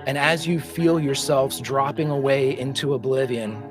And as you feel yourselves dropping away into oblivion,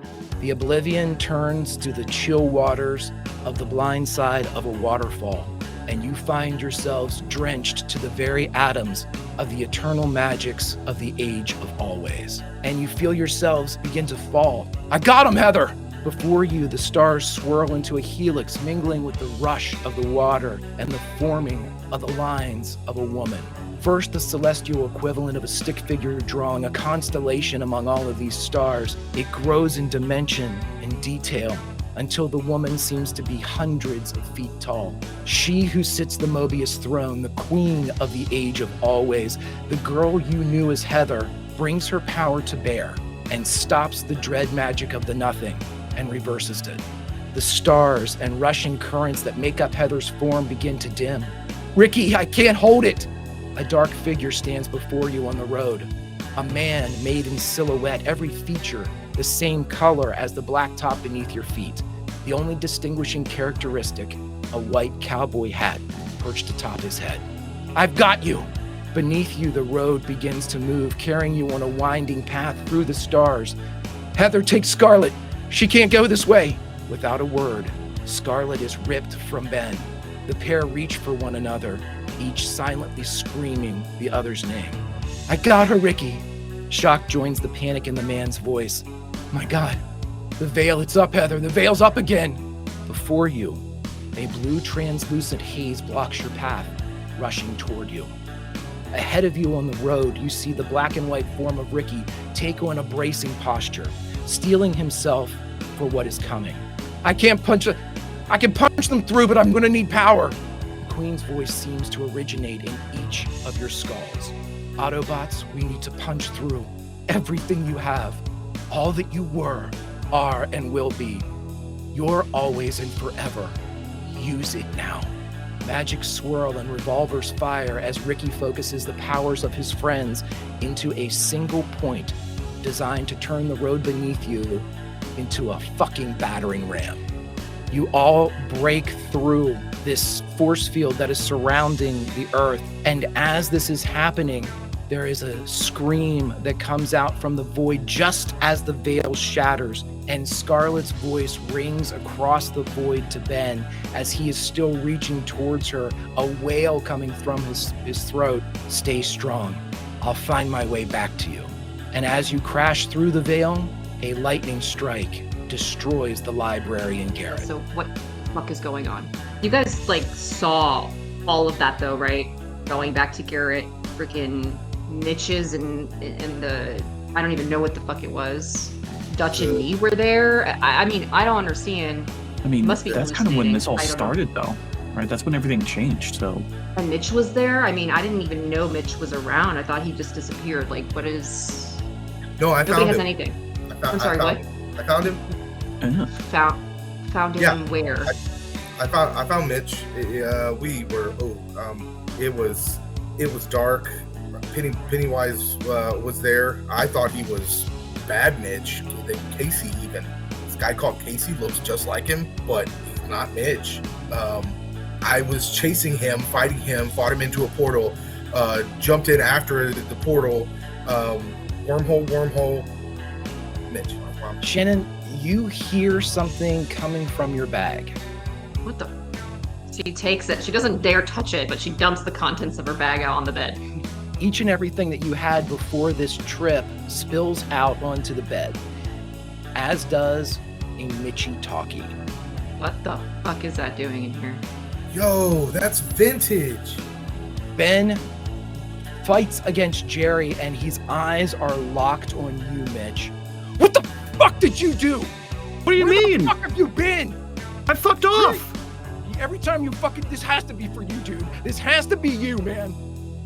the oblivion turns to the chill waters of the blind side of a waterfall, and you find yourselves drenched to the very atoms of the eternal magics of the age of always. And you feel yourselves begin to fall. I got him, Heather! Before you, the stars swirl into a helix, mingling with the rush of the water and the forming of the lines of a woman. First, the celestial equivalent of a stick figure drawing a constellation among all of these stars. It grows in dimension and detail until the woman seems to be hundreds of feet tall. She who sits the Mobius throne, the queen of the age of always, the girl you knew as Heather, brings her power to bear and stops the dread magic of the nothing and reverses it. The stars and rushing currents that make up Heather's form begin to dim. Ricky, I can't hold it! A dark figure stands before you on the road. A man made in silhouette, every feature the same color as the black top beneath your feet. The only distinguishing characteristic, a white cowboy hat perched atop his head. I've got you! Beneath you, the road begins to move, carrying you on a winding path through the stars. Heather, take Scarlet! She can't go this way! Without a word, Scarlet is ripped from Ben. The pair reach for one another, each silently screaming the other's name. I got her, Ricky! Shock joins the panic in the man's voice. My God, the veil, it's up, Heather, the veil's up again! Before you, a blue translucent haze blocks your path, rushing toward you. Ahead of you on the road, you see the black and white form of Ricky take on a bracing posture, steeling himself for what is coming. I can punch them through, but I'm gonna need power. The Queen's voice seems to originate in each of your skulls. Autobots, we need to punch through everything you have, all that you were, are, and will be. You're always and forever. Use it now. Magic swirl and revolvers fire as Ricky focuses the powers of his friends into a single point designed to turn the road beneath you into a fucking battering ram. You all break through this force field that is surrounding the earth, and as this is happening, there is a scream that comes out from the void just as the veil shatters, and Scarlet's voice rings across the void to Ben as he is still reaching towards her, a wail coming from his throat. Stay strong. I'll find my way back to you. And as you crash through the veil, a lightning strike destroys the library in Garrett. So what the fuck is going on? You guys saw all of that though, right? Going back to Garrett, freaking niches and the, I don't even know what the fuck it was. Dutch and me were there. I mean, I don't understand. I mean, Must be that's kind of when this all hallucinating. started though, right? That's when everything changed, so. And Mitch was there? I mean, I didn't even know Mitch was around. I thought he just disappeared. What is... No, I Nobody found has him. anything. I'm sorry, what? I found him. Yeah. Found him Yeah. where? I found Mitch. It was dark. Pennywise was there. I thought he was bad Mitch. Casey even. This guy called Casey looks just like him, but he's not Mitch. I was chasing him, fighting him, fought him into a portal, jumped in after the portal, wormhole, Mitch. Shannon, you hear something coming from your bag. What the? She takes it. She doesn't dare touch it, but she dumps the contents of her bag out on the bed. Each and everything that you had before this trip spills out onto the bed, as does a Mitchie talkie. What the fuck is that doing in here? Yo, that's vintage. Ben fights against Jerry, and his eyes are locked on you, Mitch. What the fuck did you do? What do you Where mean? the fuck have you been? I fucked off. Every time you this has to be for you, dude. This has to be you, man.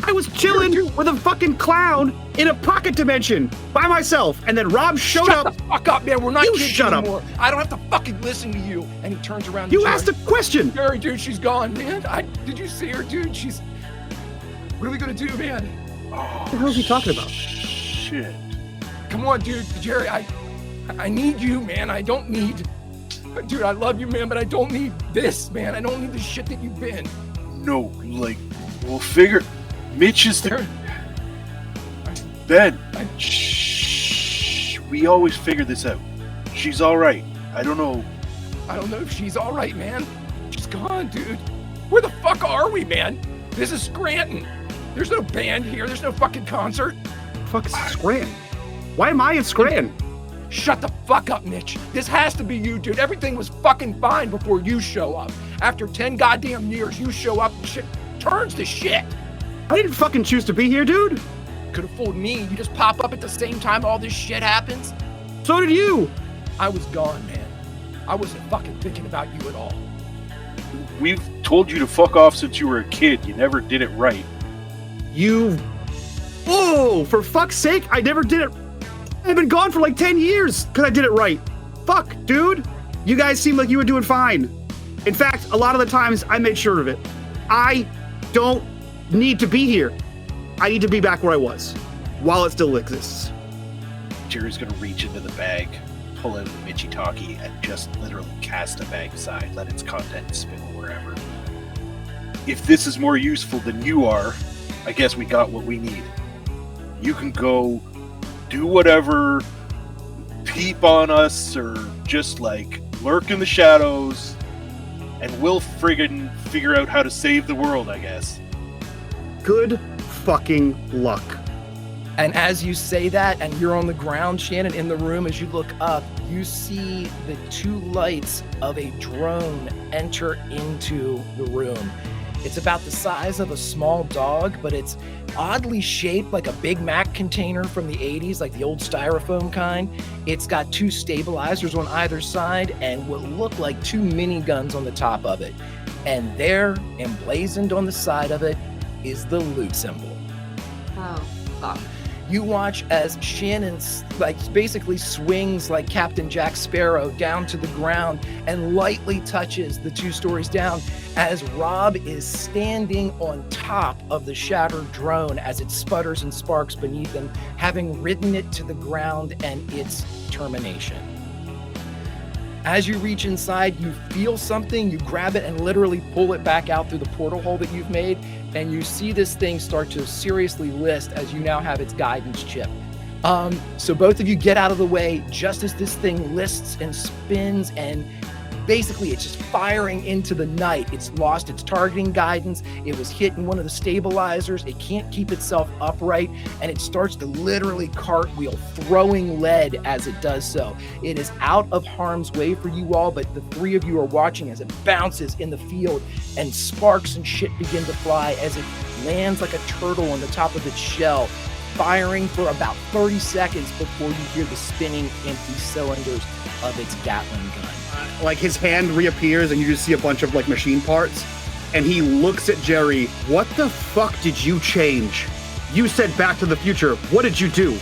I was chilling with a fucking clown in a pocket dimension by myself, and then Rob showed Shut up. the fuck up, man. We're not You kids shut up. anymore. I don't have to fucking listen to you. And he turns around to You Jerry. asked a question. Jerry, dude, she's gone, man. Did you see her, dude? What are we gonna do, man? What the hell is he talking about? Shit. Come on, dude. Jerry, I need you, man. I don't need... Dude, I love you, man, but I don't need this, man. I don't need the shit that you've been. No, we'll figure... Mitch is there. Ben, shh. We always figure this out. She's all right. I don't know. I don't know if she's all right, man. She's gone, dude. Where the fuck are we, man? This is Scranton. There's no band here. There's no fucking concert. Fuck is Scranton? Why am I in Scranton? Shut the fuck up, Mitch. This has to be you, dude. Everything was fucking fine before you show up. After 10 goddamn years, you show up and shit turns to shit. I didn't fucking choose to be here, dude. Could have fooled me. You just pop up at the same time all this shit happens. So did you. I was gone, man. I wasn't fucking thinking about you at all. We've told you to fuck off since you were a kid. You never did it right. Oh, for fuck's sake, I never did it. I've been gone for like 10 years because I did it right. Fuck, dude. You guys seem like you were doing fine. In fact, a lot of the times I made sure of it. I don't need to be here. I need to be back where I was while it still exists. Jerry's gonna reach into the bag, pull out the Michitaki, and just literally cast the bag aside, let its contents spill wherever. If this is more useful than you are, I guess we got what we need. You can go do whatever, peep on us, or just like lurk in the shadows, and we'll friggin' figure out how to save the world, I guess. Good fucking luck. And as you say that, and you're on the ground, Shannon, in the room, as you look up, you see the two lights of a drone enter into the room. It's about the size of a small dog, but it's oddly shaped like a Big Mac container from the 80s, like the old styrofoam kind. It's got two stabilizers on either side and what look like two miniguns on the top of it. And there, emblazoned on the side of it, is the loot symbol. Oh, fuck. You watch as Shannon basically swings like Captain Jack Sparrow down to the ground and lightly touches the 2 stories down as Rob is standing on top of the shattered drone as it sputters and sparks beneath him, having ridden it to the ground and its termination. As you reach inside, you feel something, you grab it and literally pull it back out through the portal hole that you've made, and you see this thing start to seriously list as you now have its guidance chip. So both of you get out of the way just as this thing lists and spins, and basically it's just firing into the night. It's lost its targeting guidance. It was hitting one of the stabilizers. It can't keep itself upright, and it starts to literally cartwheel, throwing lead as it does so. It is out of harm's way for you all, but the 3 of you are watching as it bounces in the field and sparks and shit begin to fly as it lands like a turtle on the top of its shell, firing for about 30 seconds before you hear the spinning empty cylinders of its Gatling gun. Like his hand reappears and you just see a bunch of like machine parts, and he looks at Jerry. What the fuck did you change? You said Back to the Future. What did you do?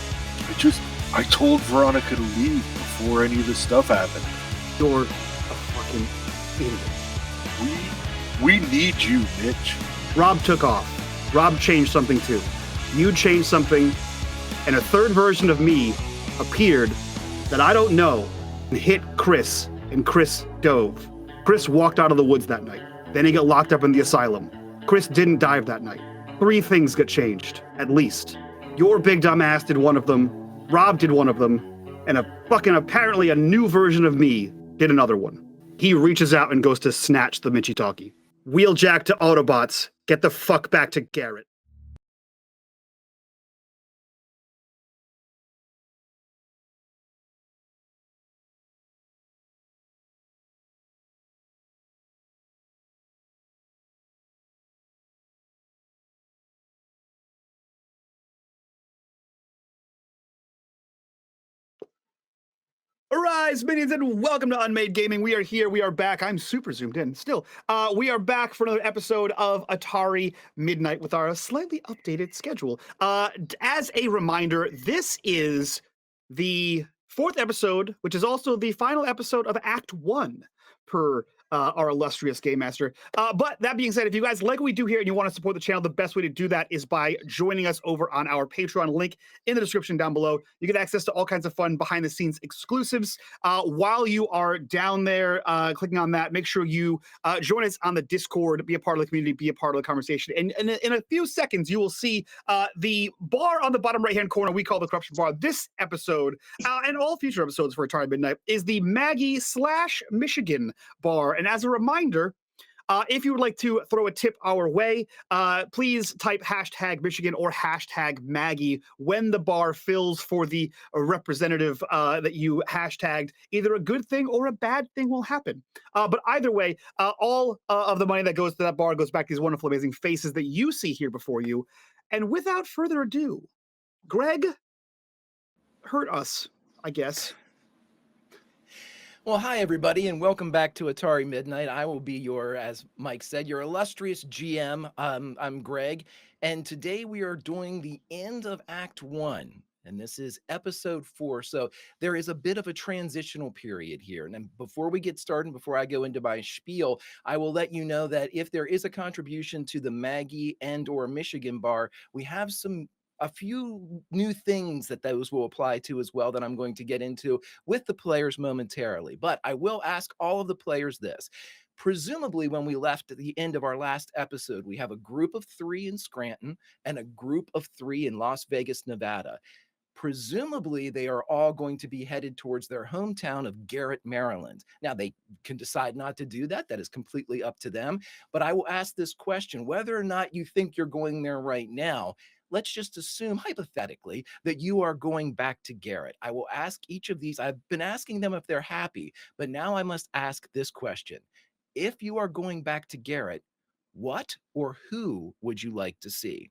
I told Veronica to leave before any of this stuff happened. You're a fucking idiot. We need you, Mitch. Rob took off. Rob changed something too. You changed something, and a third version of me appeared that I don't know and hit Chris, and Chris dove. Chris walked out of the woods that night. Then he got locked up in the asylum. Chris didn't dive that night. 3 things got changed, at least. Your big dumb ass did one of them, Rob did one of them, and apparently a new version of me did another one. He reaches out and goes to snatch the Michitaki. Wheeljack to Autobots, get the fuck back to Garrett. Arise, minions, and welcome to unMadeGaming. We are here. We are back. I'm super zoomed in still. We are back for another episode of Atari Midnight with our slightly updated schedule. As a reminder, this is the 4th episode, which is also the final episode of Act 1 per our illustrious game master. But that being said, if you guys like what we do here and you want to support the channel, the best way to do that is by joining us over on our Patreon, link in the description down below. You get access to all kinds of fun behind the scenes exclusives. While you are down there clicking on that, make sure you join us on the Discord, be a part of the community, be a part of the conversation. And in a few seconds, you will see the bar on the bottom right-hand corner we call the Corruption Bar. This episode and all future episodes for Atari Midnight is the Maggie/Michigan bar. And as a reminder, if you would like to throw a tip our way, please type #Michigan or #Maggie when the bar fills for the representative that you hashtagged. Either a good thing or a bad thing will happen. But either way, all of the money that goes to that bar goes back to these wonderful, amazing faces that you see here before you. And without further ado, Greg, hurt us, I guess. Well, hi, everybody, and welcome back to Atari Midnight. I will be your, as Mike said, your illustrious GM. I'm Greg, and today we are doing the end of Act 1, and this is Episode 4. So there is a bit of a transitional period here. And then before we get started, before I go into my spiel, I will let you know that if there is a contribution to the Maggie and or Michigan bar, we have a few new things that those will apply to as well that I'm going to get into with the players momentarily. But I will ask all of the players this. Presumably, when we left at the end of our last episode, we have a group of 3 in Scranton and a group of 3 in Las Vegas, Nevada. Presumably, they are all going to be headed towards their hometown of Garrett, Maryland. Now, they can decide not to do that. That is completely up to them. But I will ask this question, whether or not you think you're going there right now, let's just assume hypothetically that you are going back to Garrett. I will ask each of these. I've been asking them if they're happy, but now I must ask this question. If you are going back to Garrett, what or who would you like to see?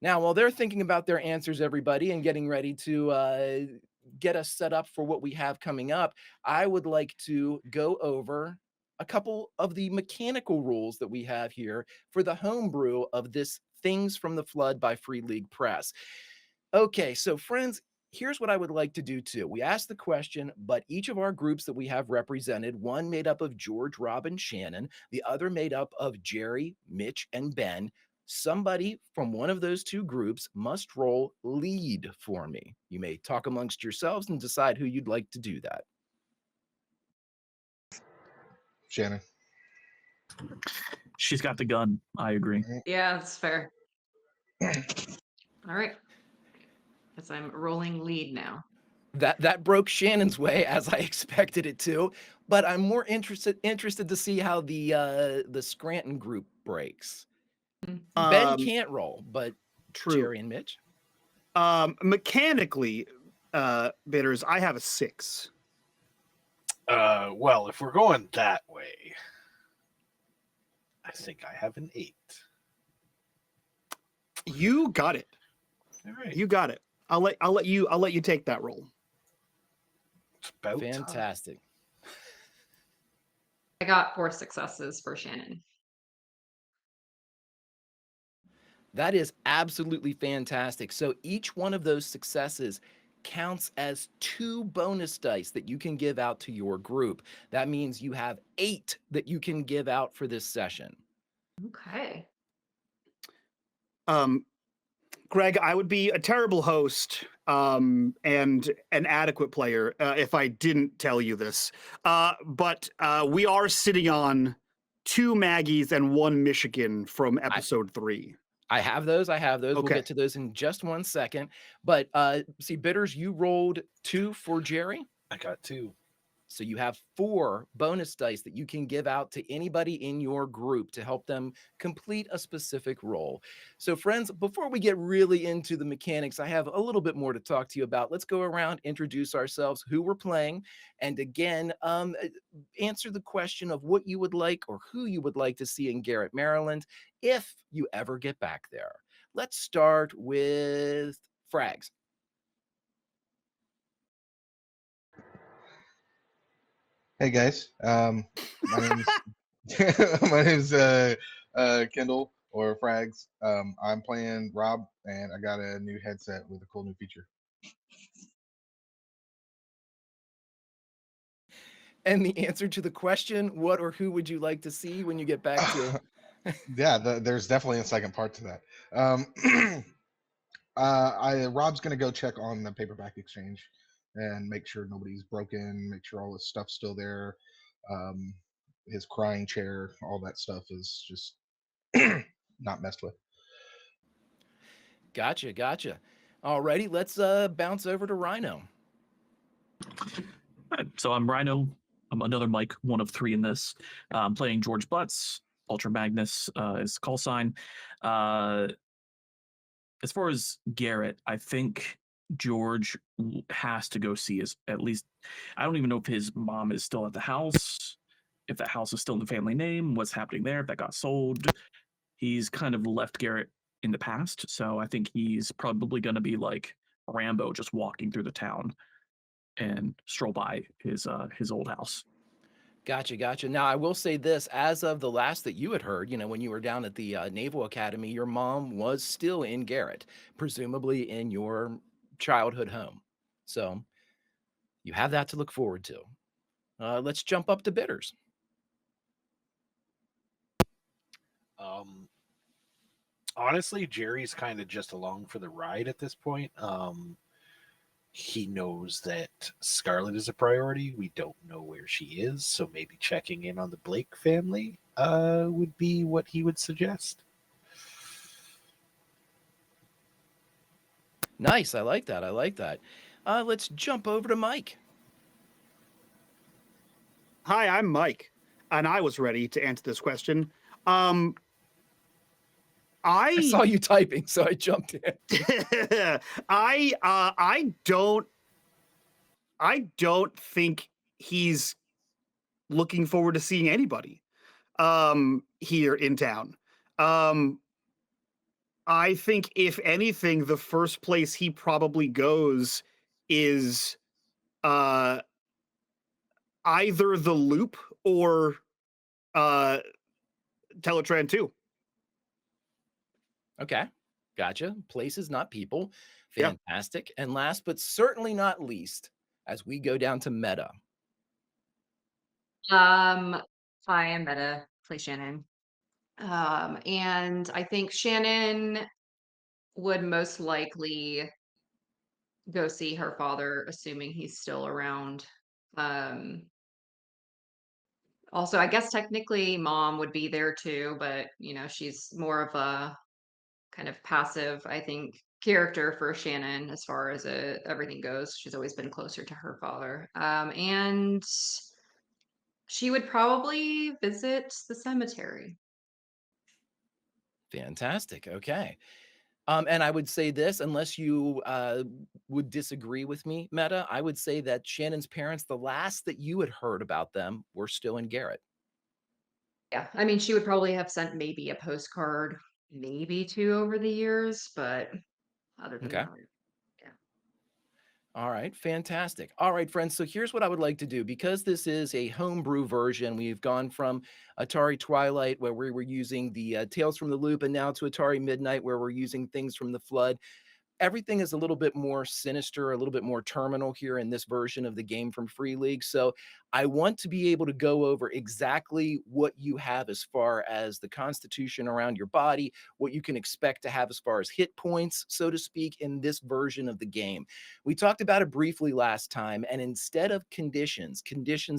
Now, while they're thinking about their answers, everybody, and getting ready to get us set up for what we have coming up, I would like to go over a couple of the mechanical rules that we have here for the homebrew of this Things from the Flood by Free League Press. Okay, so friends, here's what I would like to do too. We asked the question, but each of our groups that we have represented, one made up of George, Rob, and Shannon, the other made up of Jerry, Mitch, and Ben. Somebody from one of those two groups must roll lead for me. You may talk amongst yourselves and decide who you'd like to do that. Shannon. She's got the gun. I agree. Yeah, that's fair. All right. Guess I'm rolling lead now. That broke Shannon's way, as I expected it to, but I'm more interested to see how the Scranton group breaks. Ben can't roll, but True. Jerry and Mitch. Mechanically, Bitters, I have a 6. Well, if we're going that way, I think I have an 8. You got it. All right. You got it. I'll let you take that roll. It's about Fantastic. I got 4 successes for Shannon. That is absolutely fantastic. So each one of those successes counts as 2 bonus dice that you can give out to your group. That means you have 8 that you can give out for this session. Okay. Greg, I would be a terrible host and an adequate player if I didn't tell you this. But we are sitting on 2 Maggies and 1 Michigan from episode 3. I have those. Okay. We'll get to those in just one second. But see, Bitters, you rolled 2 for Jerry. I got 2. So you have 4 bonus dice that you can give out to anybody in your group to help them complete a specific role. So friends, before we get really into the mechanics, I have a little bit more to talk to you about. Let's go around, introduce ourselves, who we're playing, and again, answer the question of what you would like or who you would like to see in Garrett, Maryland, if you ever get back there. Let's start with Frags. Hey guys, my name's my name's Kendall or Frags. I'm playing Rob, and I got a new headset with a cool new feature. And the answer to the question, what or who would you like to see when you get back to? Yeah, there's definitely a second part to that. Rob's gonna go check on the paperback exchange and make sure nobody's broken, make sure all his stuff's still there. Um, his crying chair, all that stuff is just not messed with. Gotcha. Alrighty, let's bounce over to Rhino. All right, so I'm Rhino. I'm another Mike, one of three in this. Playing George Butts. Ultra Magnus is call sign. As far as Garrett, I think George has to go see his, at least, I don't even know if his mom is still at the house, if that house is still in the family name, what's happening there, if that got sold. He's kind of left Garrett in the past, so I think he's probably going to be like Rambo, just walking through the town and stroll by his old house. Gotcha. Now, I will say this, as of the last that you had heard, when you were down at the Naval Academy, your mom was still in Garrett, presumably in your childhood home. So you have that to look forward to. Let's jump up to bidders. Honestly, Jerry's kind of just along for the ride at this point. He knows that Scarlet is a priority. We don't know where she is, so maybe checking in on the Blake family would be what he would suggest. Nice. I like that. Let's jump over to Mike. Hi, I'm Mike, and I was ready to answer this question. I saw you typing, so I jumped in. I don't think he's looking forward to seeing anybody here in town. I think if anything, the first place he probably goes is either the Loop or Teletran 2. Okay. Gotcha. Places, not people. Yeah. Fantastic. And last but certainly not least, as we go down to Meta. Hi, I'm Meta. Play Shannon. And I think Shannon would most likely go see her father, assuming he's still around. Also, I guess technically mom would be there too, but she's more of a kind of passive, I think, character for Shannon as far as everything goes. She's always been closer to her father. And she would probably visit the cemetery. Fantastic. Okay. And I would say this, unless you would disagree with me, Meta, I would say that Shannon's parents, the last that you had heard about them, were still in Garrett. Yeah, I mean, she would probably have sent maybe a postcard, maybe two over the years, but other than Okay. that, yeah. All right, fantastic. All right, friends. So here's what I would like to do. Because this is a homebrew version, we've gone from Atari Twilight, where we were using the Tales from the Loop, and now to Atari Midnight, where we're using things from the Flood. Everything is a little bit more sinister, a little bit more terminal here in this version of the game from Free League. So I want to be able to go over exactly what you have as far as the constitution around your body, what you can expect to have as far as hit points, so to speak, in this version of the game. We talked about it briefly last time, and instead of conditions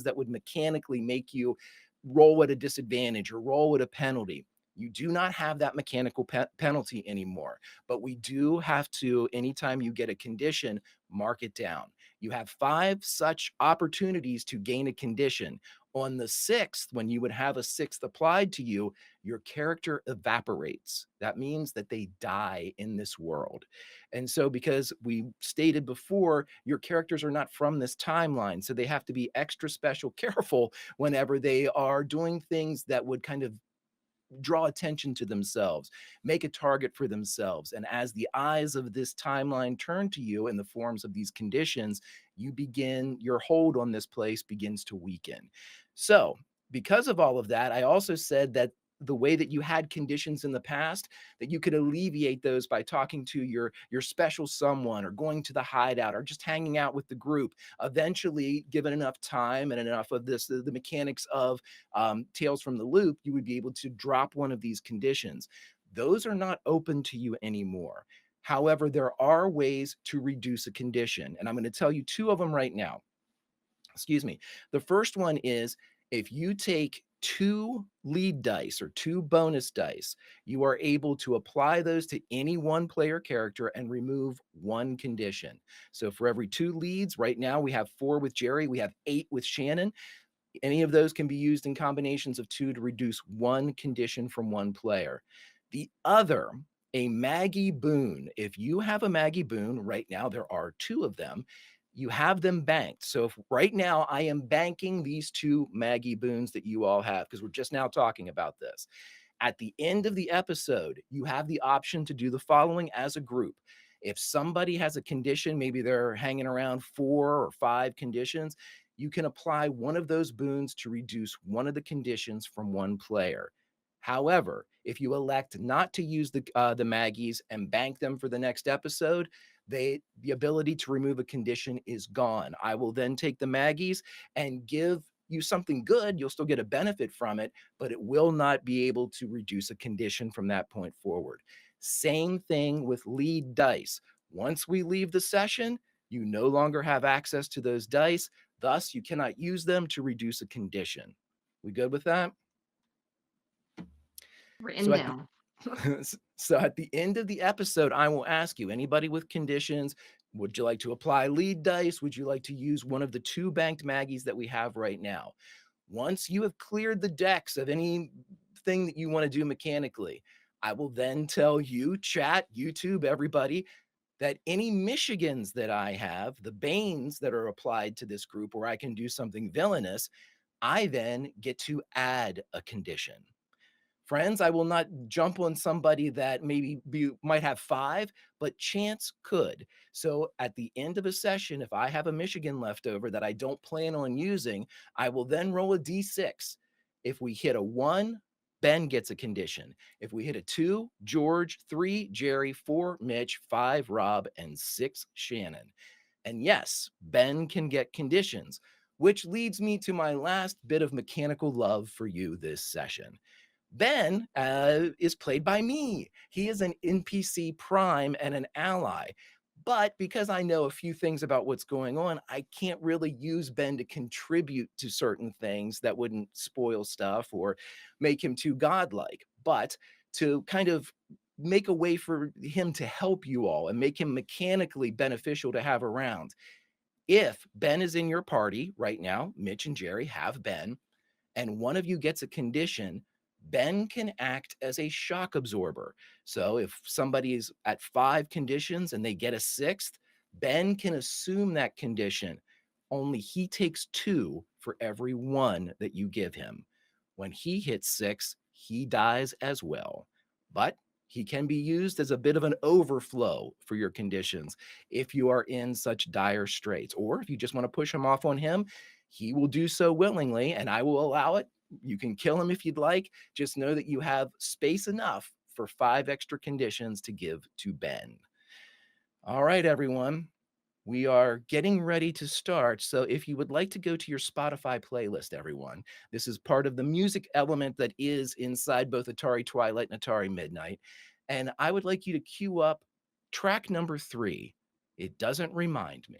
that would mechanically make you roll at a disadvantage or roll at a penalty, you do not have that mechanical penalty anymore, but we do have to, anytime you get a condition, mark it down. You have 5 such opportunities to gain a condition. On the 6th, when you would have a 6th applied to you, your character evaporates. That means that they die in this world. And so, because we stated before, your characters are not from this timeline, so they have to be extra special careful whenever they are doing things that would kind of draw attention to themselves, make a target for themselves. And as the eyes of this timeline turn to you in the forms of these conditions, your hold on this place begins to weaken. So because of all of that, I also said that the way that you had conditions in the past, that you could alleviate those by talking to your special someone, or going to the hideout, or just hanging out with the group. Eventually, given enough time and enough of this, the mechanics of Tales from the Loop, you would be able to drop one of these conditions. Those are not open to you anymore. However, there are ways to reduce a condition, and I'm going to tell you two of them right now. Excuse me. The first one is, if you take 2 lead dice or 2 bonus dice, you are able to apply those to any one player character and remove 1 condition. So for every 2 leads, right now we have 4 with Jerry, we have 8 with Shannon. Any of those can be used in combinations of 2 to reduce 1 condition from 1 player. The other, a Maggie boon. If you have a Maggie boon, right now there are 2 of them, you have them banked. So if right now I am banking these 2 Maggie boons that you all have, because we're just now talking about this. At the end of the episode, you have the option to do the following as a group. If somebody has a condition, maybe they're hanging around 4 or 5 conditions, you can apply one of those boons to reduce one of the conditions from 1 player. However, if you elect not to use the Maggies and bank them for the next episode, the ability to remove a condition is gone. I will then take the Maggies and give you something good. You'll still get a benefit from it, but it will not be able to reduce a condition from that point forward. Same thing with lead dice. Once we leave the session, you no longer have access to those dice. Thus, you cannot use them to reduce a condition. We good with that? Written So down. So at the end of the episode, I will ask you, anybody with conditions, would you like to apply lead dice? Would you like to use one of the 2 banked Maggies that we have right now? Once you have cleared the decks of anything that you want to do mechanically, I will then tell you, chat, YouTube, everybody, that any Michigans that I have, the Banes that are applied to this group where I can do something villainous, I then get to add a condition. Friends, I will not jump on somebody that might have 5, but chance could. So at the end of a session, if I have a Michigan left over that I don't plan on using, I will then roll a D6. If we hit a 1, Ben gets a condition. If we hit a 2, George, 3, Jerry, 4, Mitch, 5, Rob, and 6, Shannon. And yes, Ben can get conditions, which leads me to my last bit of mechanical love for you this session. Ben is played by me. He is an NPC prime and an ally. But because I know a few things about what's going on, I can't really use Ben to contribute to certain things that wouldn't spoil stuff or make him too godlike. But to kind of make a way for him to help you all and make him mechanically beneficial to have around. If Ben is in your party right now, Mitch and Jerry have Ben, and one of you gets a condition, Ben can act as a shock absorber. So if somebody is at 5 conditions and they get a 6th, Ben can assume that condition. Only he takes 2 for every 1 that you give him. When he hits 6, he dies as well. But he can be used as a bit of an overflow for your conditions if you are in such dire straits. Or if you just want to push him off on him, he will do so willingly, and I will allow it. You can kill him if you'd like. Just know that you have space enough for 5 extra conditions to give to Ben. All right, everyone. We are getting ready to start. So if you would like to go to your Spotify playlist, everyone, this is part of the music element that is inside both Atari Twilight and Atari Midnight. And I would like you to cue up track number 3. It doesn't remind me.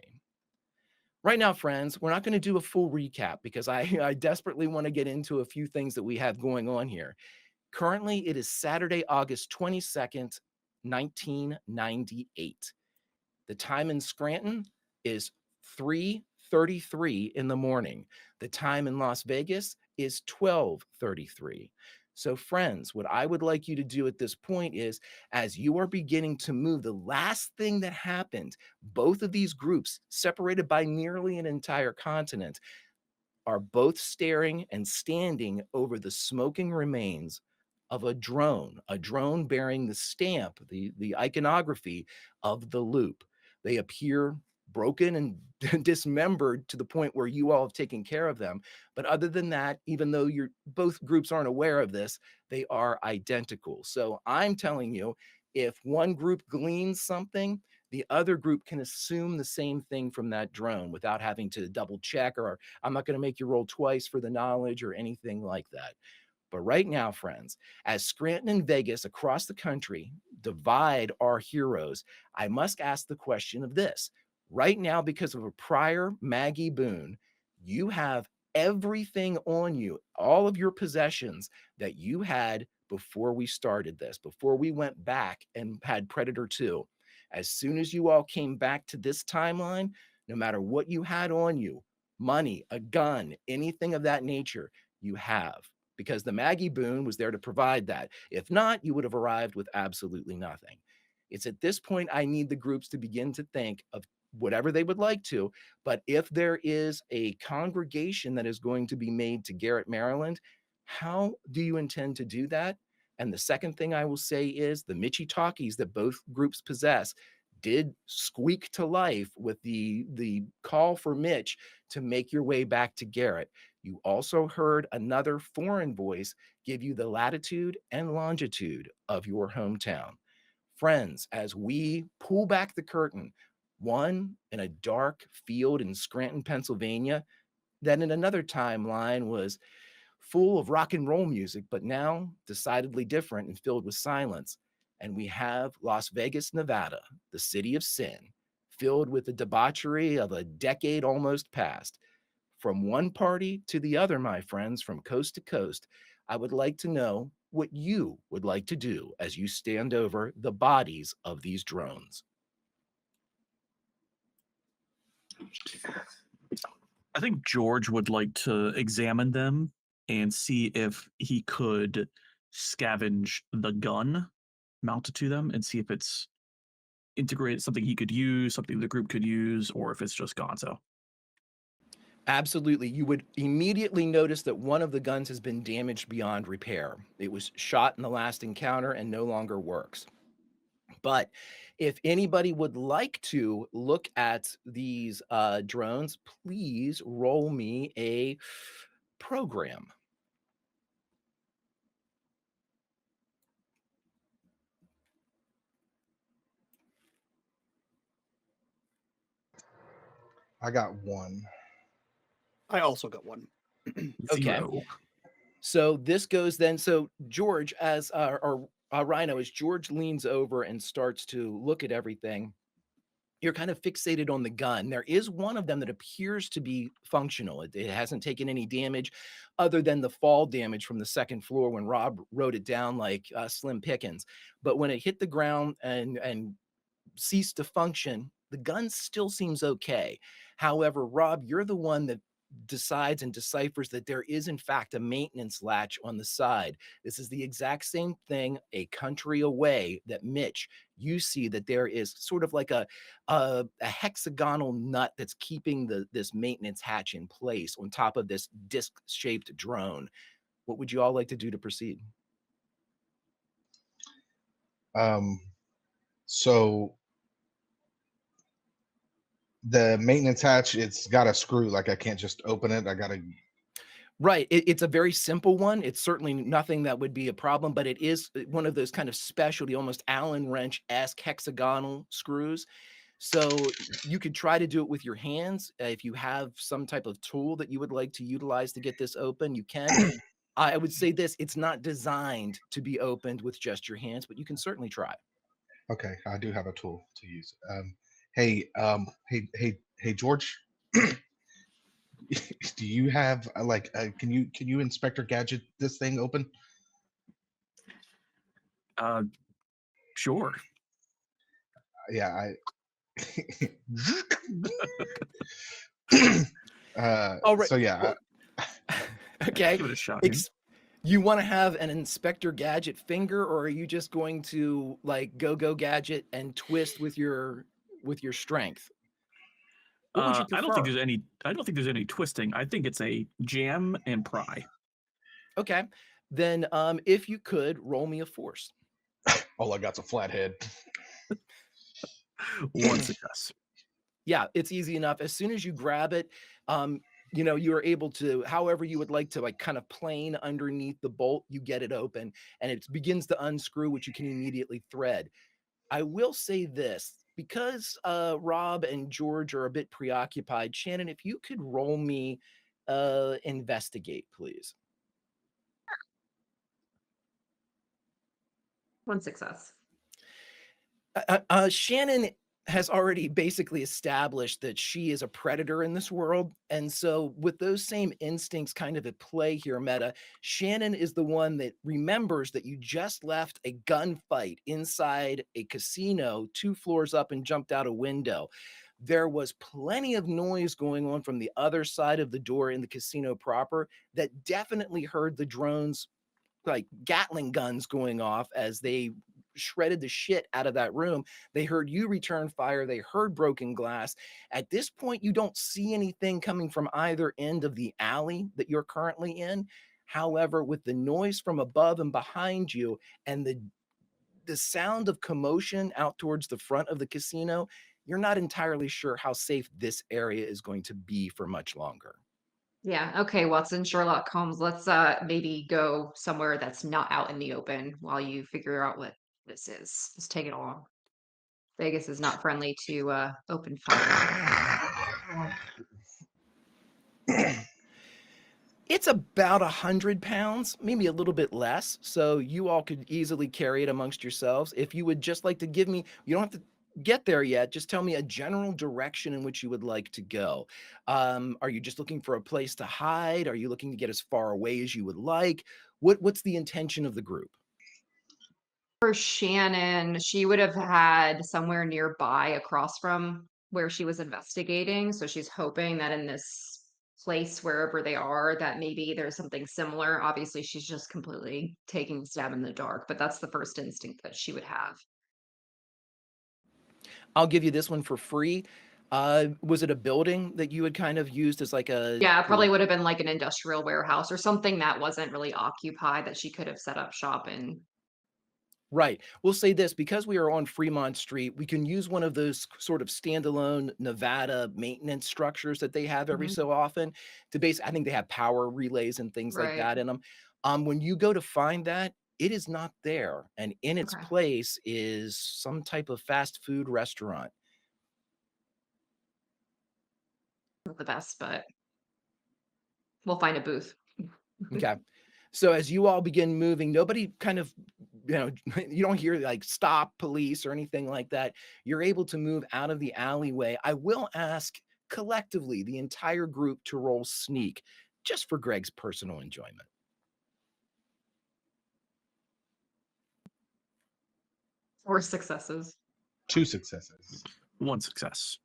Right now, friends, we're not going to do a full recap because I desperately want to get into a few things that we have going on here. Currently, it is Saturday, August 22nd, 1998. The time in Scranton is 3:33 in the morning. The time in Las Vegas is 12:33. So friends, what I would like you to do at this point is, as you are beginning to move, the last thing that happened, both of these groups, separated by nearly an entire continent, are both staring and standing over the smoking remains of a drone bearing the stamp, the iconography of the loop. They appear broken and dismembered to the point where you all have taken care of them. But other than that, even though both groups aren't aware of this, they are identical. So I'm telling you, if one group gleans something, the other group can assume the same thing from that drone without having to double check, or I'm not going to make you roll twice for the knowledge or anything like that. But right now, friends, as Scranton and Vegas across the country divide our heroes, I must ask the question of this. Right now, because of a prior Maggie Boone, you have everything on you, all of your possessions that you had before we started this, before we went back and had Predator 2. As soon as you all came back to this timeline, no matter what you had on you, money, a gun, anything of that nature, you have, because the Maggie Boone was there to provide that. If not, you would have arrived with absolutely nothing. It's at this point I need the groups to begin to think of whatever they would like to, but if there is a congregation that is going to be made to Garrett, Maryland, how do you intend to do that? And the second thing I will say is the Mitchy Talkies that both groups possess did squeak to life with the call for Mitch to make your way back to Garrett. You also heard another foreign voice give you the latitude and longitude of your hometown. Friends, as we pull back the curtain, one in a dark field in Scranton, Pennsylvania, that in another timeline was full of rock and roll music, but now decidedly different and filled with silence. And we have Las Vegas, Nevada, the city of sin, filled with the debauchery of a decade almost past. From one party to the other, my friends, from coast to coast, I would like to know what you would like to do as you stand over the bodies of these drones. I think George would like to examine them and see if he could scavenge the gun mounted to them and see if it's integrated, something he could use, something the group could use, or if it's just gonzo. Absolutely. You would immediately notice that one of the guns has been damaged beyond repair. It was shot in the last encounter and no longer works. But if anybody would like to look at these drones, please roll me a program. I got one. I also got one. Okay. Zero. So this goes then. So George, as Rhino, as George leans over and starts to look at everything, you're kind of fixated on the gun. There is one of them that appears to be functional. It hasn't taken any damage other than the fall damage from the second floor when Rob wrote it down like Slim Pickens. But when it hit the ground and ceased to function, the gun still seems okay. However, Rob, you're the one that decides and deciphers that there is in fact a maintenance latch on the side. This is the exact same thing a country away that Mitch, you see that there is sort of like a hexagonal nut that's keeping this maintenance hatch in place on top of this disc-shaped drone. What would you all like to do to proceed? So the maintenance hatch, it's got a screw, like I can't just open it. I gotta. Right. It's a very simple one. It's certainly nothing that would be a problem, but it is one of those kind of specialty, almost Allen wrench-esque hexagonal screws. So you could try to do it with your hands. If you have some type of tool that you would like to utilize to get this open, you can. I would say this, it's not designed to be opened with just your hands, but you can certainly try. Okay, I do have a tool to use. Hey, George. Do you have can you Inspector Gadget this thing open? Sure. Yeah, All right. So yeah. Okay. Give it a shot. You want to have an Inspector Gadget finger, or are you just going to like go Gadget and twist with your strength? What would you prefer? I don't think there's any twisting. I think it's a jam and pry. Okay. Then if you could roll me a force. All I got's a flat head. One success. Yeah, it's easy enough. As soon as you grab it, you are able to, however you would like to, like kind of plane underneath the bolt, you get it open and it begins to unscrew, which you can immediately thread. I will say this, because Rob and George are a bit preoccupied. Shannon, if you could roll me investigate, please. One success. Shannon has already basically established that she is a predator in this world. And so, with those same instincts kind of at play here, Meta, Shannon is the one that remembers that you just left a gunfight inside a casino 2 floors up and jumped out a window. There was plenty of noise going on from the other side of the door in the casino proper that definitely heard the drones, like Gatling guns, going off as they shredded the shit out of that room. They heard you return fire. They heard broken glass. At this point, you don't see anything coming from either end of the alley that you're currently in. However, with the noise from above and behind you and the sound of commotion out towards the front of the casino, you're not entirely sure how safe this area is going to be for much longer. Yeah. Okay, Watson, Sherlock Holmes, let's maybe go somewhere that's not out in the open while you figure out what this is. Just take it along. Vegas is not friendly to open fire. It's about 100 pounds, maybe a little bit less. So you all could easily carry it amongst yourselves. If you would just like to give me, you don't have to get there yet. Just tell me a general direction in which you would like to go. Are you just looking for a place to hide? Are you looking to get as far away as you would like? What's the intention of the group? For Shannon, she would have had somewhere nearby across from where she was investigating. So she's hoping that in this place, wherever they are, that maybe there's something similar. Obviously, she's just completely taking a stab in the dark, but that's the first instinct that she would have. I'll give you this one for free. Was it a building that you had kind of used as like a... Yeah, it probably would have been like an industrial warehouse or something that wasn't really occupied that she could have set up shop in. Right. We'll say this, because we are on Fremont Street, we can use one of those sort of standalone Nevada maintenance structures that they have every Mhm. so often to base. I think they have power relays and things like Right. that in them. When you go to find that, it is not there. And in its Okay. place is some type of fast food restaurant. Not the best, but we'll find a booth. Okay. So as you all begin moving, nobody kind of, you don't hear like stop police or anything like that. You're able to move out of the alleyway. I will ask collectively the entire group to roll sneak just for Greg's personal enjoyment. Or successes. 2 successes. 1 success.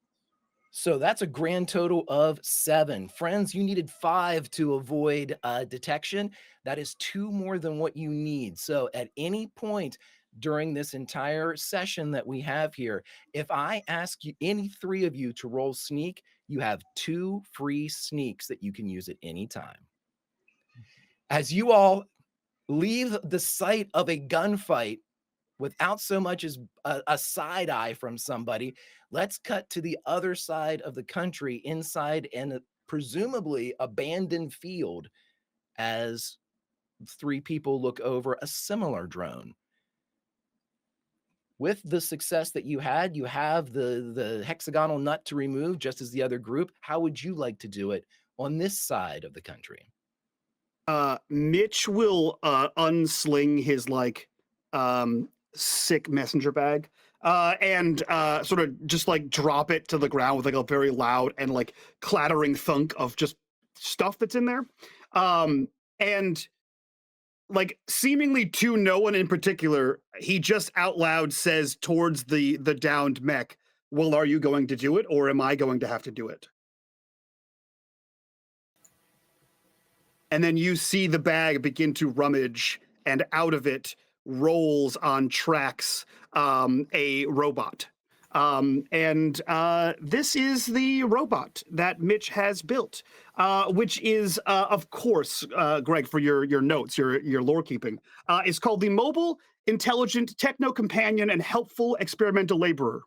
So that's a grand total of 7. Friends, you needed 5 to avoid detection. That is 2 more than what you need. So at any point during this entire session that we have here, if I ask you, any 3 of you, to roll sneak, you have 2 free sneaks that you can use at any time. As you all leave the site of a gunfight without so much as a side eye from somebody, let's cut to the other side of the country, inside an presumably abandoned field, as 3 people look over a similar drone. With the success that you had, you have the hexagonal nut to remove, just as the other group. How would you like to do it on this side of the country? Mitch will unsling his sick messenger bag and sort of just like drop it to the ground with like a very loud and like clattering thunk of just stuff that's in there. And like seemingly to no one in particular, he just out loud says towards the downed mech, "Well, are you going to do it, or am I going to have to do it?" And then you see the bag begin to rummage, and out of it rolls on tracks a robot. This is the robot that Mitch has built, which is, of course, Greg, for your notes, your lore keeping, is called the Mobile, Intelligent, Techno Companion, and Helpful Experimental Laborer,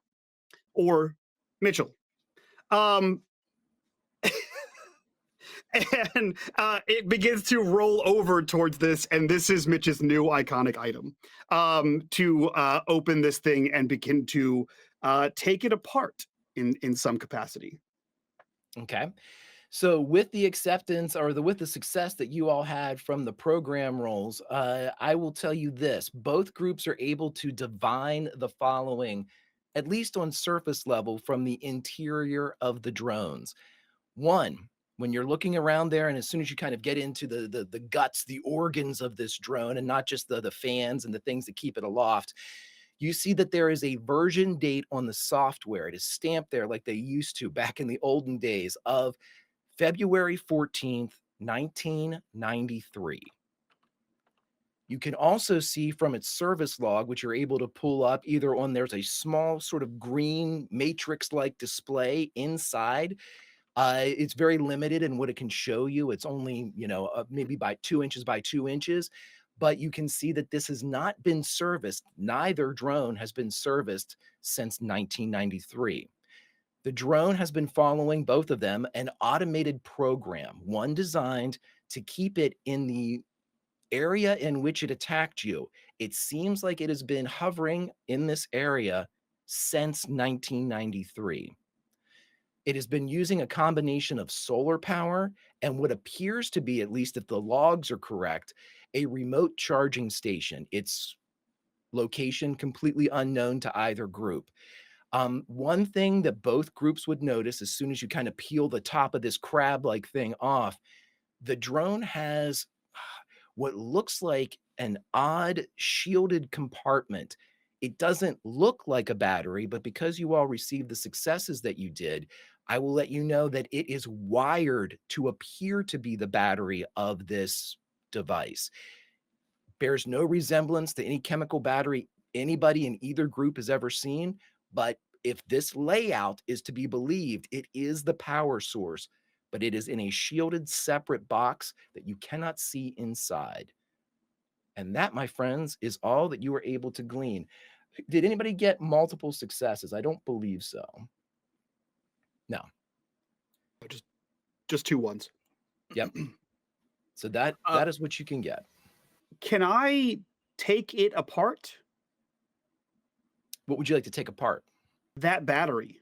or Mitchell. And it begins to roll over towards this, and this is Mitch's new iconic item, to open this thing and begin to take it apart in some capacity. Okay. So with the acceptance or with the success that you all had from the program rolls, I will tell you this: both groups are able to divine the following, at least on surface level, from the interior of the drones. One, when you're looking around there, and as soon as you kind of get into the guts, the organs of this drone, and not just the fans and the things that keep it aloft, you see that there is a version date on the software. It is stamped there like they used to back in the olden days of February 14th, 1993. You can also see from its service log, which you're able to pull up either on, there's a small sort of green matrix-like display inside. It's very limited in what it can show you. It's only, maybe by 2 inches by 2 inches, but you can see that this has not been serviced. Neither drone has been serviced since 1993. The drone has been following, both of them, an automated program, one designed to keep it in the area in which it attacked you. It seems like it has been hovering in this area since 1993. It has been using a combination of solar power and what appears to be, at least if the logs are correct, a remote charging station. Its location completely unknown to either group. One thing that both groups would notice as soon as you kind of peel the top of this crab-like thing off, the drone has what looks like an odd shielded compartment. It doesn't look like a battery, but because you all received the successes that you did, I will let you know that it is wired to appear to be the battery of this device. Bears no resemblance to any chemical battery anybody in either group has ever seen, but if this layout is to be believed, it is the power source, but it is in a shielded separate box that you cannot see inside. And that, my friends, is all that you were able to glean. Did anybody get multiple successes? I don't believe so. No. Just 2 ones. Yep. So that is what you can get. Can I take it apart? What would you like to take apart? That battery.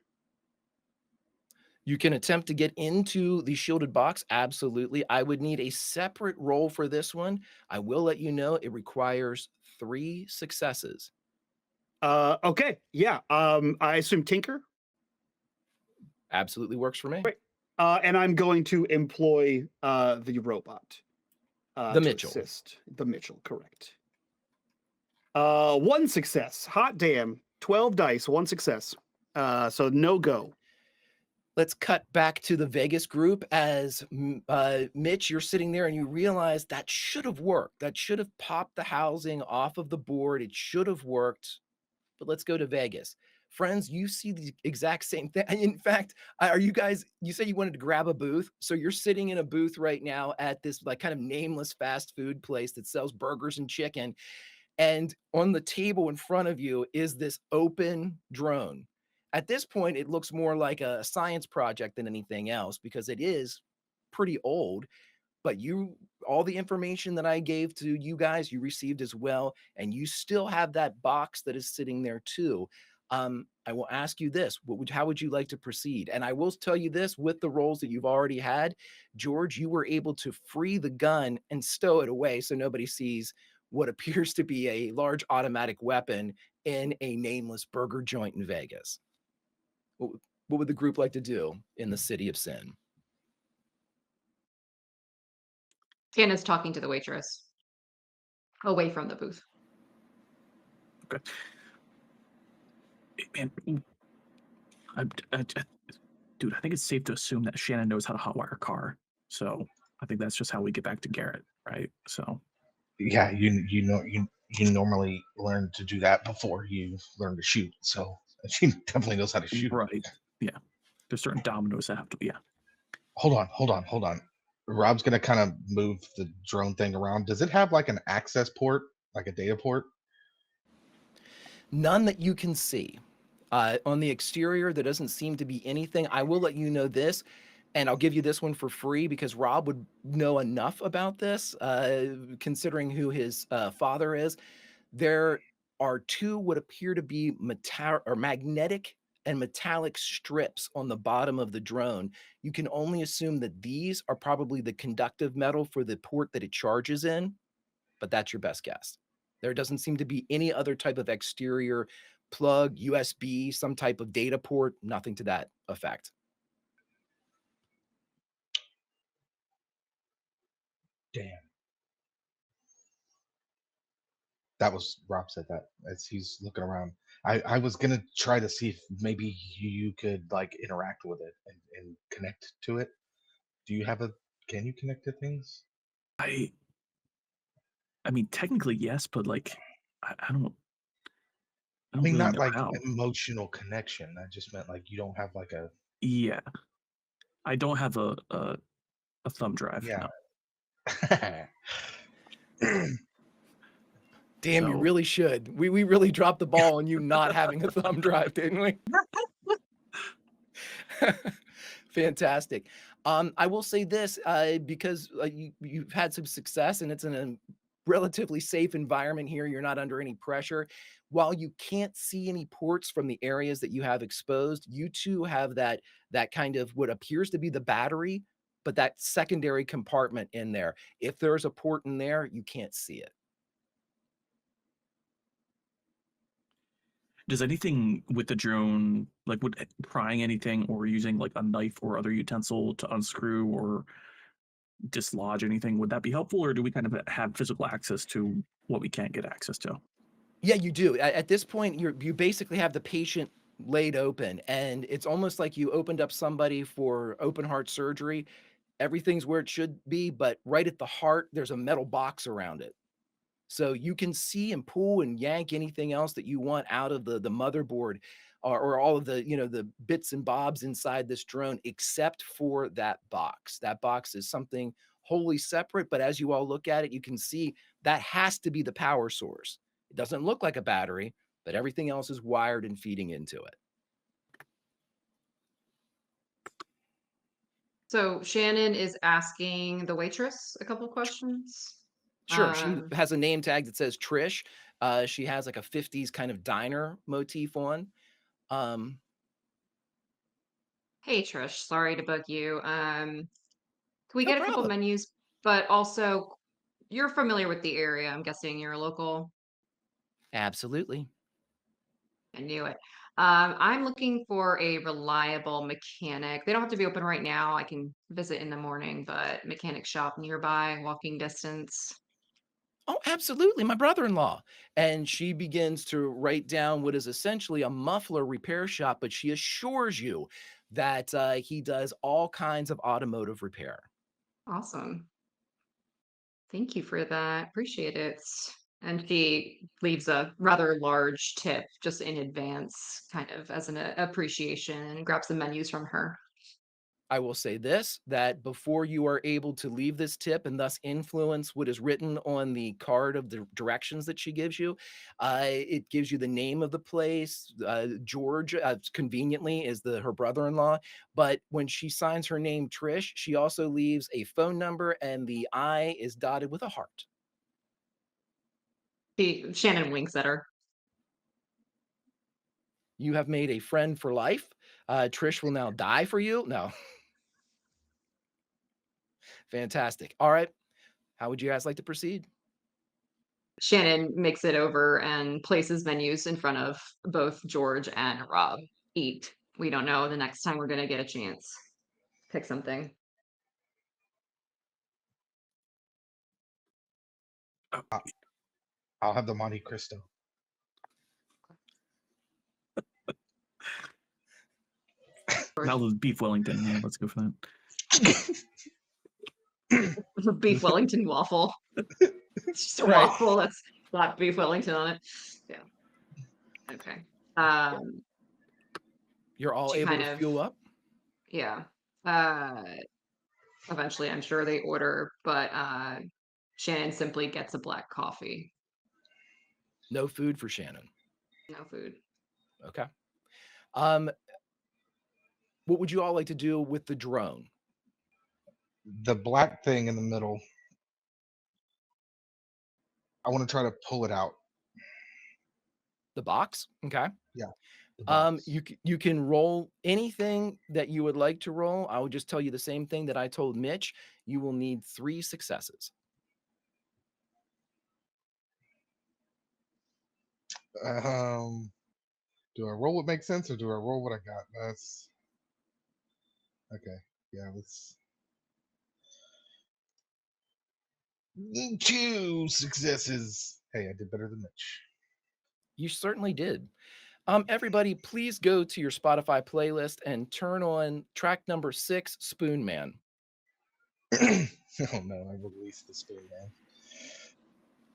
You can attempt to get into the shielded box. Absolutely. I would need a separate roll for this one. I will let you know it requires 3 successes. Okay. Yeah. I assume Tinker. Absolutely works for me. Great. And I'm going to employ the robot. The Mitchell. Assist. The Mitchell, correct. 1 success. Hot damn. 12 dice, 1 success. So no go. Let's cut back to the Vegas group as Mitch, you're sitting there and you realize that should have worked. That should have popped the housing off of the board. It should have worked. But let's go to Vegas. Friends, you see the exact same thing. In fact, you said you wanted to grab a booth. So you're sitting in a booth right now at this like kind of nameless fast food place that sells burgers and chicken. And on the table in front of you is this open drone. At this point, it looks more like a science project than anything else because it is pretty old. But all the information that I gave to you guys, you received as well. And you still have that box that is sitting there too. I will ask you this: how would you like to proceed? And I will tell you this: with the rolls that you've already had, George, you were able to free the gun and stow it away so nobody sees what appears to be a large automatic weapon in a nameless burger joint in Vegas. What would the group like to do in the City of Sin? Hannah's talking to the waitress away from the booth. Okay. And dude, I think it's safe to assume that Shannon knows how to hotwire a car. So I think that's just how we get back to Garrett, right? So Yeah, you normally learn to do that before you learn to shoot. So she definitely knows how to shoot. Right. Yeah. There's certain dominoes that have to be. Yeah. Hold on. Rob's gonna kind of move the drone thing around. Does it have like an access port, like a data port? None that you can see. On the exterior, there doesn't seem to be anything. I will let you know this, and I'll give you this one for free because Rob would know enough about this, considering who his father is. There are two what appear to be magnetic and metallic strips on the bottom of the drone. You can only assume that these are probably the conductive metal for the port that it charges in, but that's your best guess. There doesn't seem to be any other type of exterior plug, USB, some type of data port, nothing to that effect. Damn. That was Rob said that as he's looking around. I was gonna try to see if maybe you could like interact with it and connect to it. Do you have a? Can you connect to things? I mean, technically yes, but like, I don't. I I don't mean, really not know like how. emotional connection. I just meant like you don't have like a. Yeah, I don't have a thumb drive. Yeah. No. Damn, you So- really should. We really dropped the ball on you not having a thumb drive, didn't we? Fantastic. I will say this, because you've had some success and it's in a relatively safe environment here. You're not under any pressure. While you can't see any ports from the areas that you have exposed, you too have that kind of what appears to be the battery, but that secondary compartment in there. If there's a port in there, you can't see it. Does anything with the drone, like would prying anything or using like a knife or other utensil to unscrew or dislodge anything, would that be helpful, or do we kind of have physical access to what we can't get access to? Yeah, you do. At this point, you basically have the patient laid open, and it's almost like you opened up somebody for open heart surgery. Everything's where it should be, but right at the heart, there's a metal box around it. So you can see and pull and yank anything else that you want out of the motherboard, or all of the, the bits and bobs inside this drone, except for that box. That box is something wholly separate, but as you all look at it, you can see that has to be the power source. It doesn't look like a battery, but everything else is wired and feeding into it. So Shannon is asking the waitress a couple of questions. Sure, she has a name tag that says Trish. She has like a 50s kind of diner motif on. Hey Trish, sorry to bug you. Can we No get a couple problem. menus? But also, you're familiar with the area. I'm guessing you're a local. Absolutely. I knew it. I'm looking for a reliable mechanic. They don't have to be open right now. I can visit in the morning, but mechanic shop nearby, walking distance. Oh, absolutely. My brother-in-law. And she begins to write down what is essentially a muffler repair shop, but she assures you that he does all kinds of automotive repair. Awesome. Thank you for that. Appreciate it. And she leaves a rather large tip just in advance, kind of as an appreciation, and grabs the menus from her. I will say this, that before you are able to leave this tip and thus influence what is written on the card of the directions that she gives you, it gives you the name of the place. George, conveniently, is her brother-in-law. But when she signs her name Trish, she also leaves a phone number, and the I is dotted with a heart. Shannon winks at her. You have made a friend for life. Trish will now die for you. No. Fantastic. All right. How would you guys like to proceed? Shannon makes it over and places menus in front of both George and Rob. Eat. We don't know the next time we're going to get a chance. Pick something. I'll have the Monte Cristo. Now the beef Wellington. Yeah, let's go for that. Beef Wellington waffle. It's just a Right. waffle that's got beef Wellington on it. Yeah. Okay. You're all She able kind to of- fuel up? Yeah. Eventually, I'm sure they order, but Shannon simply gets a black coffee. No food for Shannon. No food. Okay. What would you all like to do with the drone? The black thing in the middle, I want to try to pull it out. The box? Okay. Yeah. The box. You can roll anything that you would like to roll. I would just tell you the same thing that I told Mitch. You will need 3 successes. Do I roll what makes sense or do I roll what I got? That's okay. Yeah, let's 2 successes. Hey, I did better than Mitch. You certainly did. Everybody, please go to your Spotify playlist and turn on track number 6, Spoon Man. Oh no, I released the Spoon Man.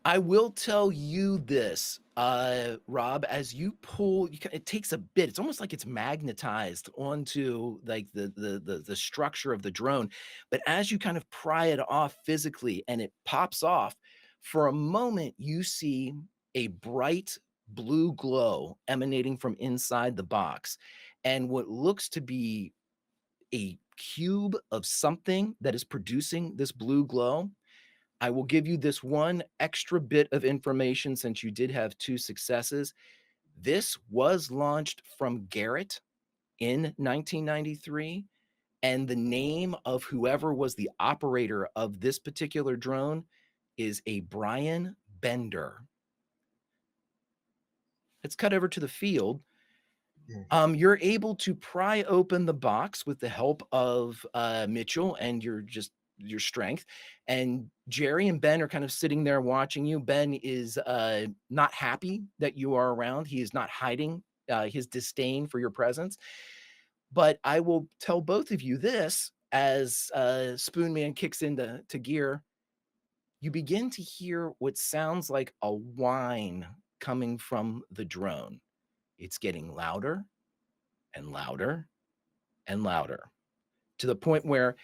I will tell you this, Rob, as you pull, it takes a bit. It's almost like it's magnetized onto like the structure of the drone. But as you kind of pry it off physically and it pops off, for a moment you see a bright blue glow emanating from inside the box, and what looks to be a cube of something that is producing this blue glow. I will give you this one extra bit of information since you did have 2 successes. This was launched from Garrett in 1993, and the name of whoever was the operator of this particular drone is a Brian Bender. Let's cut over to the field. You're able to pry open the box with the help of Mitchell and your strength, and Jerry and Ben are kind of sitting there watching you. Ben is not happy that you are around. He is not hiding his disdain for your presence. But I will tell both of you this as Spoon Man kicks into gear. You begin to hear what sounds like a whine coming from the drone. It's getting louder and louder and louder, to the point where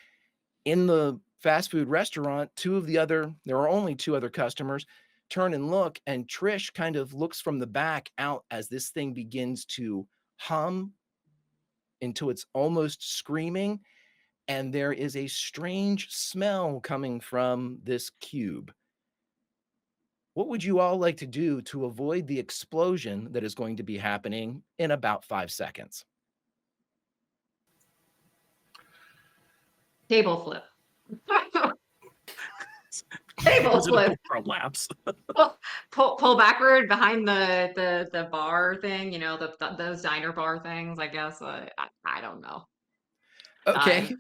in the fast food restaurant, there are only 2 other customers, turn and look, and Trish kind of looks from the back out as this thing begins to hum until it's almost screaming, and there is a strange smell coming from this cube. What would you all like to do to avoid the explosion that is going to be happening in about 5 seconds? Table flip. Table flip. Lapse. Pull backward behind the bar thing, those diner bar things, I guess. I don't know. Okay.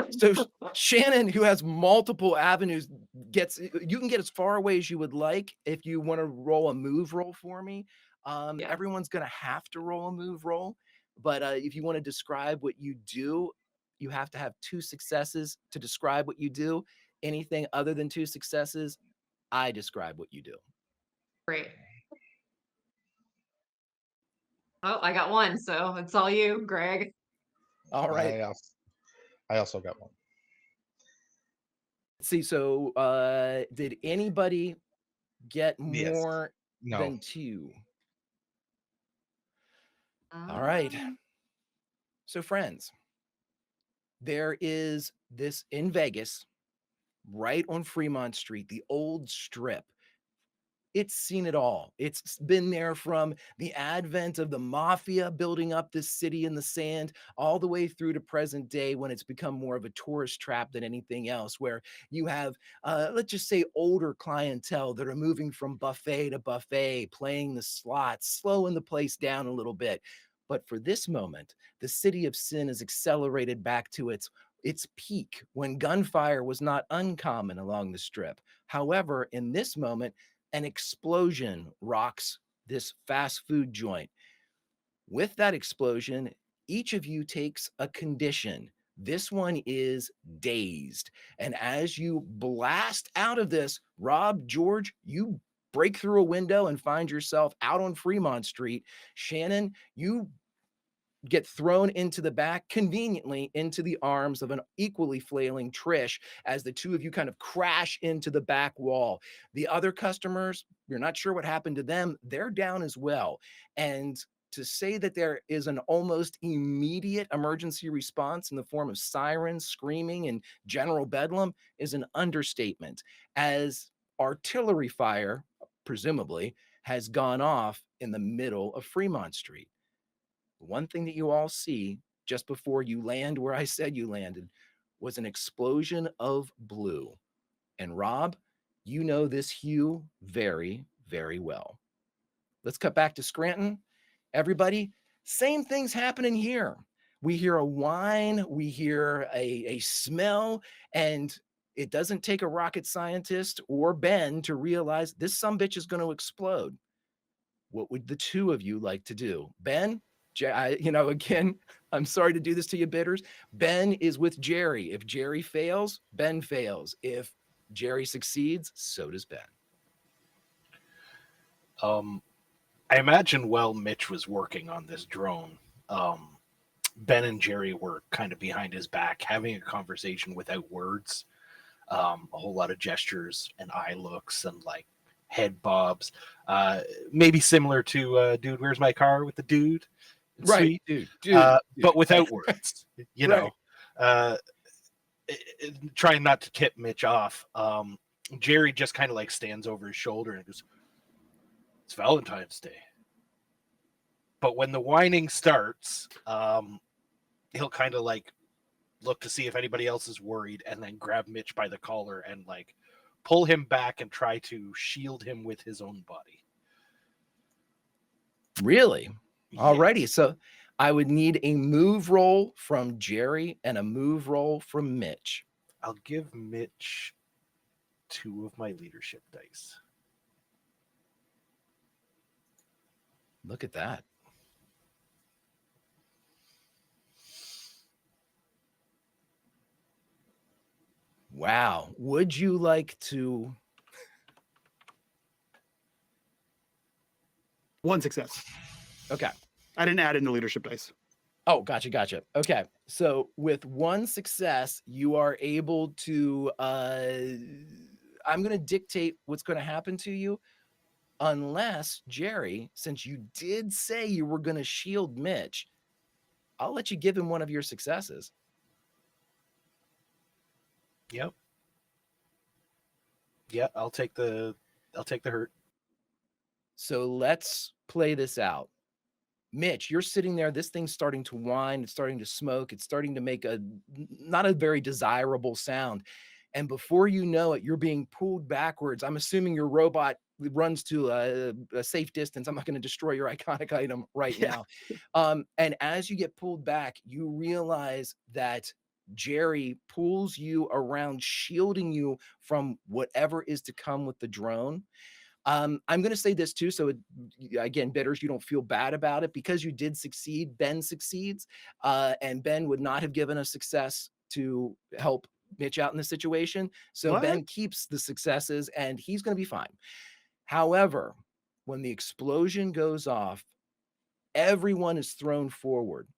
So Shannon, who has multiple avenues, you can get as far away as you would like. If you want to roll a move roll for me, everyone's going to have to roll a move roll. But if you want to describe what you do, you have to have 2 successes to describe what you do. Anything other than 2 successes, I describe what you do. Great. Oh, I got 1, so it's all you, Greg. All right. I also got 1. Let's see. So did anybody get more than 2? All right. So friends, there is this in Vegas, right on Fremont Street, the old strip. It's seen it all. It's been there from the advent of the mafia building up this city in the sand all the way through to present day, when it's become more of a tourist trap than anything else, where you have, let's just say, older clientele that are moving from buffet to buffet, playing the slots, slowing the place down a little bit. But for this moment, the city of sin is accelerated back to its peak when gunfire was not uncommon along the strip. However, in this moment, an explosion rocks this fast food joint. With that explosion, each of you takes a condition. This one is dazed. And as you blast out of this, Rob, George, you break through a window and find yourself out on Fremont Street. Shannon, you get thrown into the back, conveniently into the arms of an equally flailing Trish, as the 2 of you kind of crash into the back wall. The other customers, you're not sure what happened to them. They're down as well. And to say that there is an almost immediate emergency response in the form of sirens, screaming, and general bedlam is an understatement, as artillery fire, presumably, has gone off in the middle of Fremont Street. One thing that you all see just before you land where I said you landed was an explosion of blue. And Rob, you know this hue very, very well. Let's cut back to Scranton. Everybody, same thing's happening here. We hear a whine, we hear a smell, and it doesn't take a rocket scientist or Ben to realize this sumbitch is going to explode. What would the two of you like to do? Ben, again, I'm sorry to do this to you bitters. Ben is with Jerry. If Jerry fails, Ben fails. If Jerry succeeds, so does Ben. I imagine while Mitch was working on this drone, Ben and Jerry were kind of behind his back, having a conversation without words, a whole lot of gestures and eye looks and like head bobs, maybe similar to "Dude, where's my car?" with the dude, it's right? Sweet. Dude, but without words, you know. Trying not to tip Mitch off. Jerry just kind of like stands over his shoulder and goes, "It's Valentine's Day." But when the whining starts, he'll kind of like look to see if anybody else is worried and then grab Mitch by the collar and like pull him back and try to shield him with his own body. Really? Yes. Alrighty. So I would need a move roll from Jerry and a move roll from Mitch. I'll give Mitch 2 of my leadership dice. Look at that. Wow. Would you like to? 1 success. Okay. I didn't add in the leadership dice. Oh, gotcha. Okay. So with 1 success, you are able to, I'm going to dictate what's going to happen to you. Unless, Jerry, since you did say you were going to shield Mitch, I'll let you give him one of your successes. Yep. Yeah, I'll take the hurt. So let's play this out. Mitch, you're sitting there. This thing's starting to whine. It's starting to smoke. It's starting to make not a very desirable sound. And before you know it, you're being pulled backwards. I'm assuming your robot runs to a safe distance. I'm not going to destroy your iconic item right now. And as you get pulled back, you realize that Jerry pulls you around, shielding you from whatever is to come with the drone. I'm going to say this too. So again, bitters, you don't feel bad about it because you did succeed. Ben succeeds, and Ben would not have given a success to help Mitch out in this situation. So What? Ben keeps the successes and he's going to be fine. However, when the explosion goes off, everyone is thrown forward.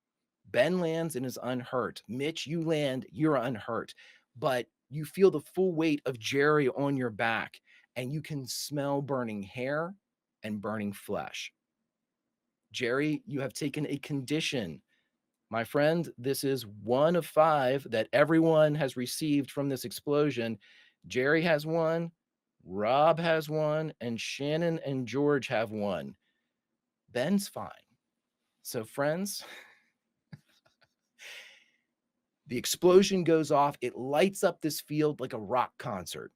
Ben lands and is unhurt. Mitch, you land, you're unhurt, but you feel the full weight of Jerry on your back. And you can smell burning hair and burning flesh. Jerry, you have taken a condition. My friend, this is 1 of 5 that everyone has received from this explosion. Jerry has 1, Rob has 1, and Shannon and George have 1. Ben's fine. So friends, the explosion goes off. It lights up this field like a rock concert.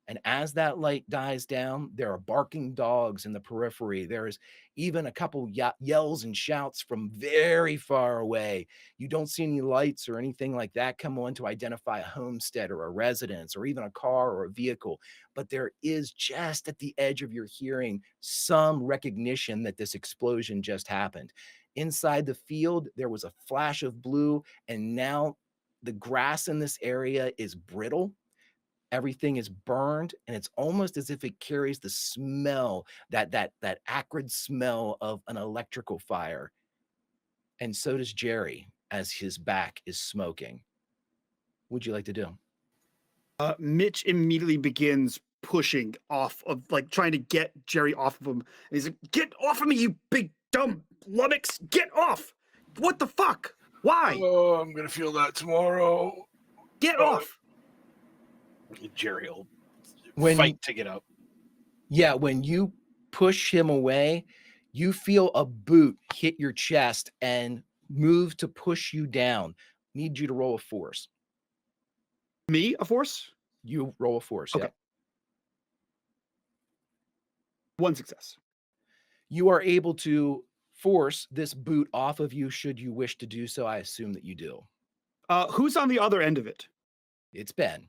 And as that light dies down, there are barking dogs in the periphery. There is even a couple yells and shouts from very far away. You don't see any lights or anything like that come on to identify a homestead or a residence or even a car or a vehicle. But there is just at the edge of your hearing some recognition that this explosion just happened. Inside the field, there was a flash of blue, and now the grass in this area is brittle. Everything is burned, and it's almost as if it carries the smell, that acrid smell of an electrical fire. And so does Jerry as his back is smoking. What would you like to do? Mitch immediately begins pushing off of, like, trying to get Jerry off of him. And he's like, "Get off of me, you big dumb Lummox, get off! What the fuck? Why? Oh, I'm gonna feel that tomorrow. Get Oh. off! Jerry will When- fight to get up. Yeah, when you push him away, you feel a boot hit your chest and move to push you down. Need you to roll a force. Me, a force? You roll a force. Okay. Yep. 1 success. You are able to force this boot off of you should you wish to do so. I assume that you do. Who's on the other end of it? It's Ben.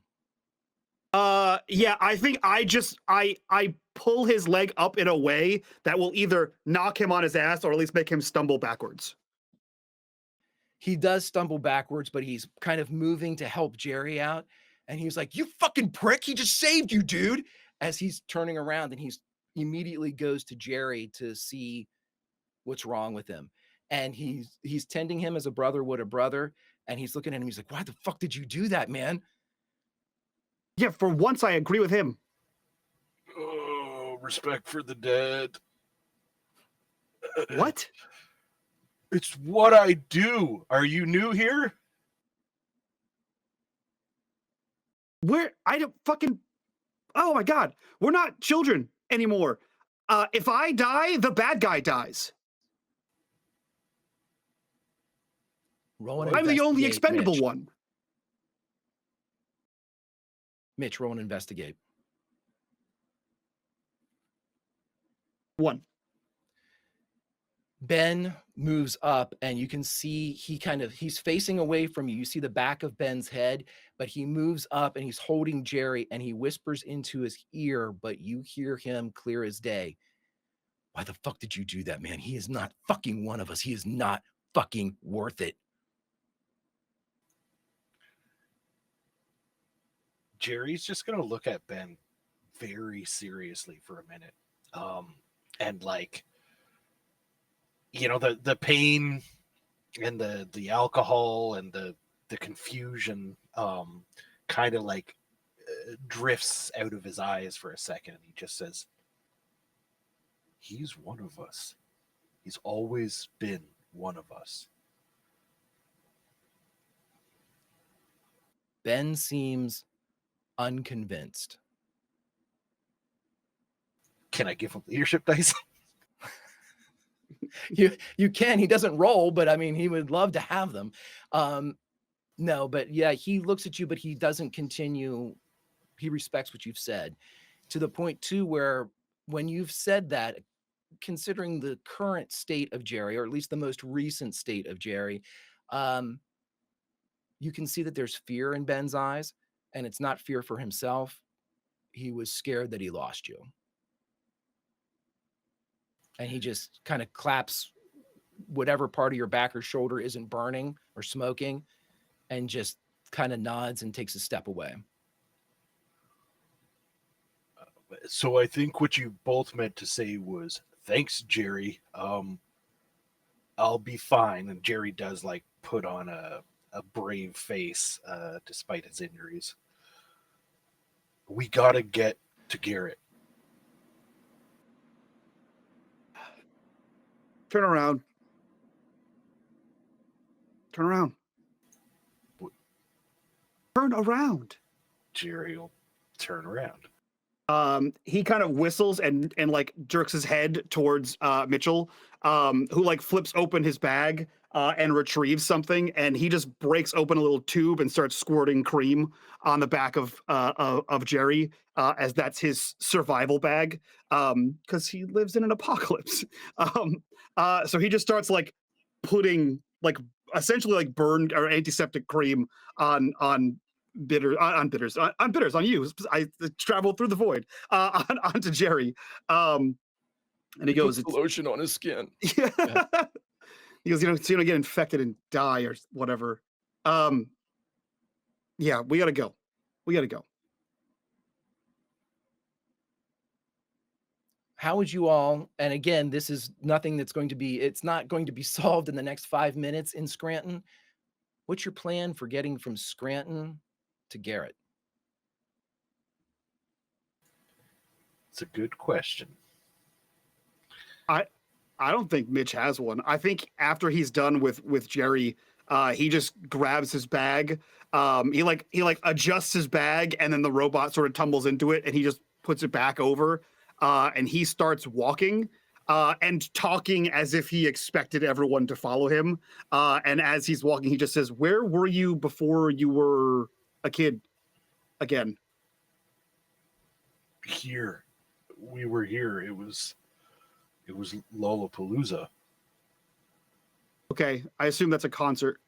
Yeah, I think I pull his leg up in a way that will either knock him on his ass or at least make him stumble backwards. He does stumble backwards, but he's kind of moving to help Jerry out. And he's like, "You fucking prick. He just saved you, dude." As he's turning around, and he's immediately goes to Jerry to see what's wrong with him. And he's tending him as a brother would a brother. And he's looking at him. He's like, "Why the fuck did you do that, man?" Yeah, for once I agree with him. Oh, respect for the dead. What? It's what I do. Are you new here? I don't fucking. Oh my god, we're not children anymore. If I die, the bad guy dies. Roll an I'm the only investigate, expendable Mitch. one. Mitch, roll and investigate. 1. Ben moves up and you can see he's facing away from you. You see the back of Ben's head, but he moves up and he's holding Jerry and he whispers into his ear, but you hear him clear as day. "Why the fuck did you do that, man? He is not fucking one of us. He is not fucking worth it." Jerry's just gonna look at Ben very seriously for a minute. And like, you know, the pain and the alcohol and the confusion kind of like drifts out of his eyes for a second, and he just says, "He's one of us. He's always been one of us." Ben seems unconvinced. Can I give him leadership dice? You can. He doesn't roll, but I mean, he would love to have them. No, but yeah, he looks at you, but he doesn't continue. He respects what you've said, to the point too where when you've said that, considering the current state of Jerry, or at least the most recent state of Jerry, you can see that there's fear in Ben's eyes, and it's not fear for himself. He was scared that he lost you. And he just kind of claps whatever part of your back or shoulder isn't burning or smoking, and just kind of nods and takes a step away. So I think what you both meant to say was, "Thanks, Jerry. I'll be fine." And Jerry does like put on a brave face despite his injuries. "We gotta get to Garrett." Turn around. Turn around. What? Turn around. Jerry will turn around. He kind of whistles and like jerks his head towards Mitchell, who like flips open his bag and retrieves something, and he just breaks open a little tube and starts squirting cream on the back of Jerry, as that's his survival bag, because he lives in an apocalypse. So he just starts like putting like essentially like burned or antiseptic cream on bitters on you. I traveled through the void onto Jerry, and he goes, Puts the lotion on his skin. yeah. He goes, so you don't get infected and die or whatever. Yeah, we gotta go. How would you all, and again, this is nothing that's going to be, it's not going to be solved in the next 5 minutes in Scranton. What's your plan for getting from Scranton to Garrett? It's a good question. I don't think Mitch has one. I think after he's done with Jerry, he just grabs his bag. He adjusts his bag, and then the robot sort of tumbles into it, and he just puts it back over. And he starts walking and talking as if he expected everyone to follow him. And as he's walking, he just says, "Where were you before you were a kid again?" Here, we were here. It was Lollapalooza. Okay, I assume that's a concert.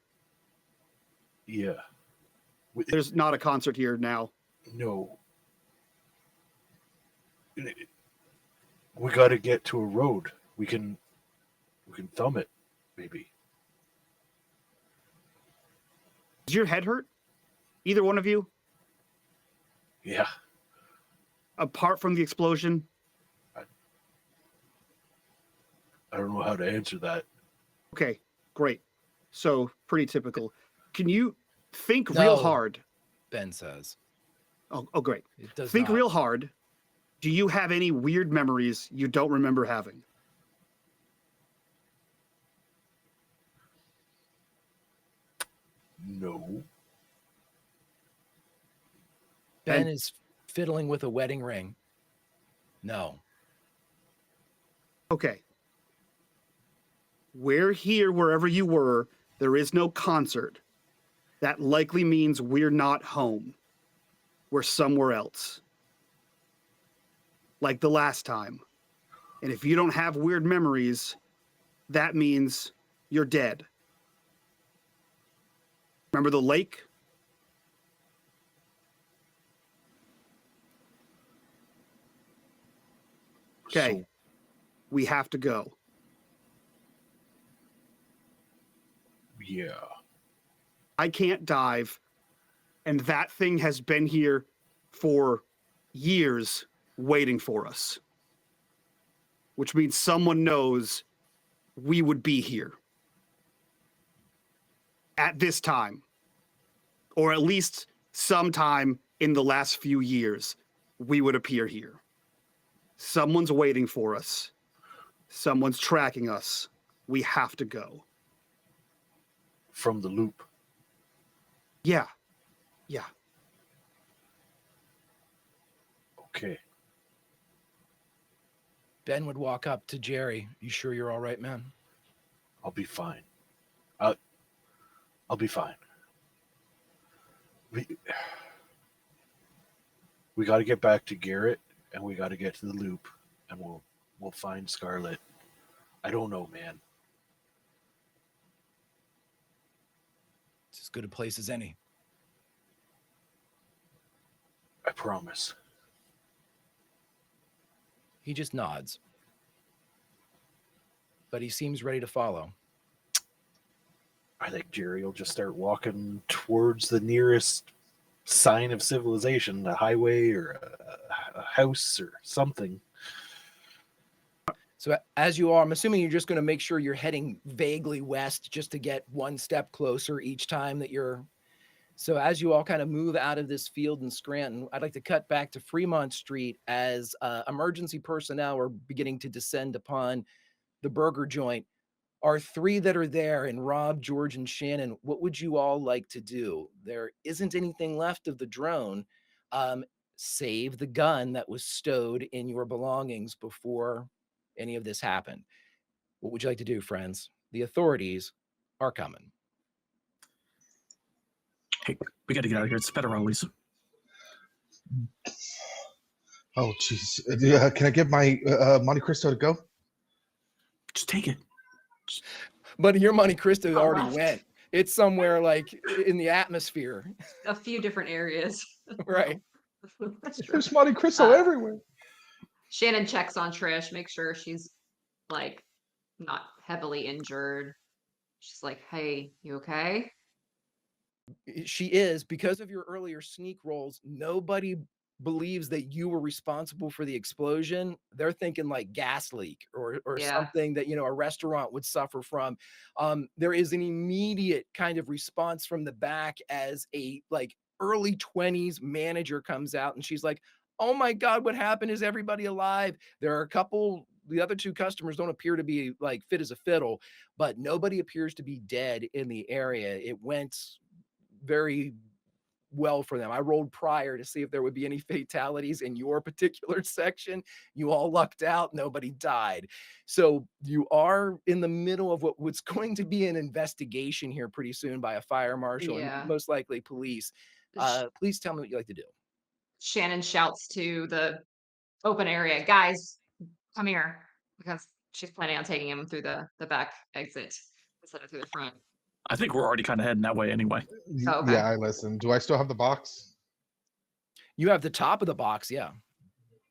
Yeah. There's not a concert here now. No. We got to get to a road. We can thumb it, maybe. Does your head hurt? Either one of you? Yeah. Apart from the explosion? I don't know how to answer that. Okay, great. So, pretty typical. Can you think No. real hard? Ben says. Oh, great. It does Think not. real hard. Do you have any weird memories you don't remember having? No. Ben And- is fiddling with a wedding ring. No. Okay. We're here wherever you were. There is no concert. That likely means we're not home. We're somewhere else. Like the last time. And if you don't have weird memories, that means you're dead. Remember the lake? Okay. So, We have to go. yeah. I can't dive. And that thing has been here for years waiting for us. Which means someone knows we would be here. At this time. Or at least sometime in the last few years, we would appear here. Someone's waiting for us. Someone's tracking us. We have to go. From the loop. Yeah. Okay. Ben would walk up to Jerry. You sure you're all right, man? I'll be fine. I'll be fine. We got to get back to Garrett, and we got to get to the loop, and we'll find Scarlet. I don't know, man. It's as good a place as any. I promise. He just nods. But he seems ready to follow. I think Jerry will just start walking towards the nearest sign of civilization, a highway or a house or something. So as you are, I'm assuming you're just going to make sure you're heading vaguely west just to get one step closer each time that you're... So as you all kind of move out of this field in Scranton, I'd like to cut back to Fremont Street as emergency personnel are beginning to descend upon the burger joint. Our three that are there, and Rob, George, and Shannon, what would you all like to do? There isn't anything left of the drone, save the gun that was stowed in your belongings before any of this happened. What would you like to do, friends? The authorities are coming. Hey, we got to get out of here. It's federales. Oh, jeez. Can I get my Monte Cristo to go? Just take it. But your Monte Cristo already left. went. It's somewhere like in the atmosphere, A few different areas. right? That's true. There's Monte Cristo everywhere. Shannon checks on Trish, make sure she's like not heavily injured. She's like, "Hey, you okay?" She is, because of your earlier sneak rolls. Nobody believes that you were responsible for the explosion. They're thinking like gas leak or Yeah. something that, you know, a restaurant would suffer from. There is an immediate kind of response from the back as a like early 20s manager comes out and she's like, "Oh my God, what happened? Is everybody alive?" There are a couple the other two customers don't appear to be like fit as a fiddle, but nobody appears to be dead in the area. It went very well for them. I rolled prior to see if there would be any fatalities in your particular section. You all lucked out. Nobody died. So you are in the middle of what was going to be an investigation here pretty soon by a fire marshal Yeah. and most likely police. Please tell me what you like to do. Shannon shouts to the open area, guys, come here, because she's planning on taking him through the back exit instead of through the front. I think we're already kind of heading that way anyway. Oh, okay. Yeah, I listen. Do I still have the box? You have the top of the box, yeah.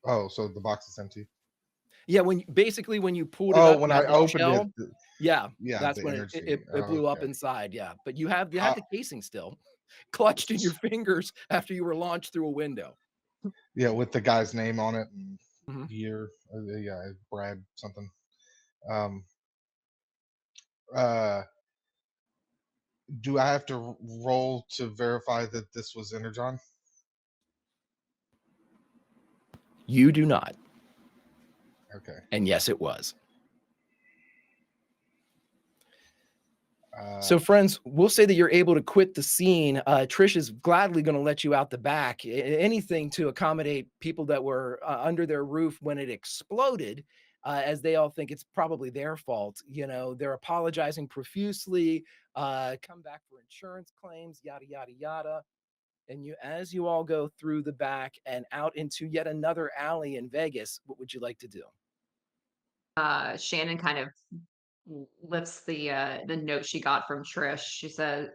Oh, so the box is empty. Yeah, when you pulled it Oh, up, when you I had the opened shell. it. Yeah, Yeah, that's the when energy. it blew up Okay. inside. Yeah, but you have the casing still clutched in your fingers after you were launched through a window. Yeah, with the guy's name on it and Mhm. year. Yeah, Brad something. Do I have to roll to verify that this was Energon? You do not. Okay. And yes, it was. So, friends, we'll say that you're able to quit the scene. Trish is gladly going to let you out the back. Anything to accommodate people that were under their roof when it exploded, as they all think it's probably their fault. You know, they're apologizing profusely, come back for insurance claims, yada, yada, yada. And as you all go through the back and out into yet another alley in Vegas, what would you like to do? Shannon kind of lifts the note she got from Trish. She said,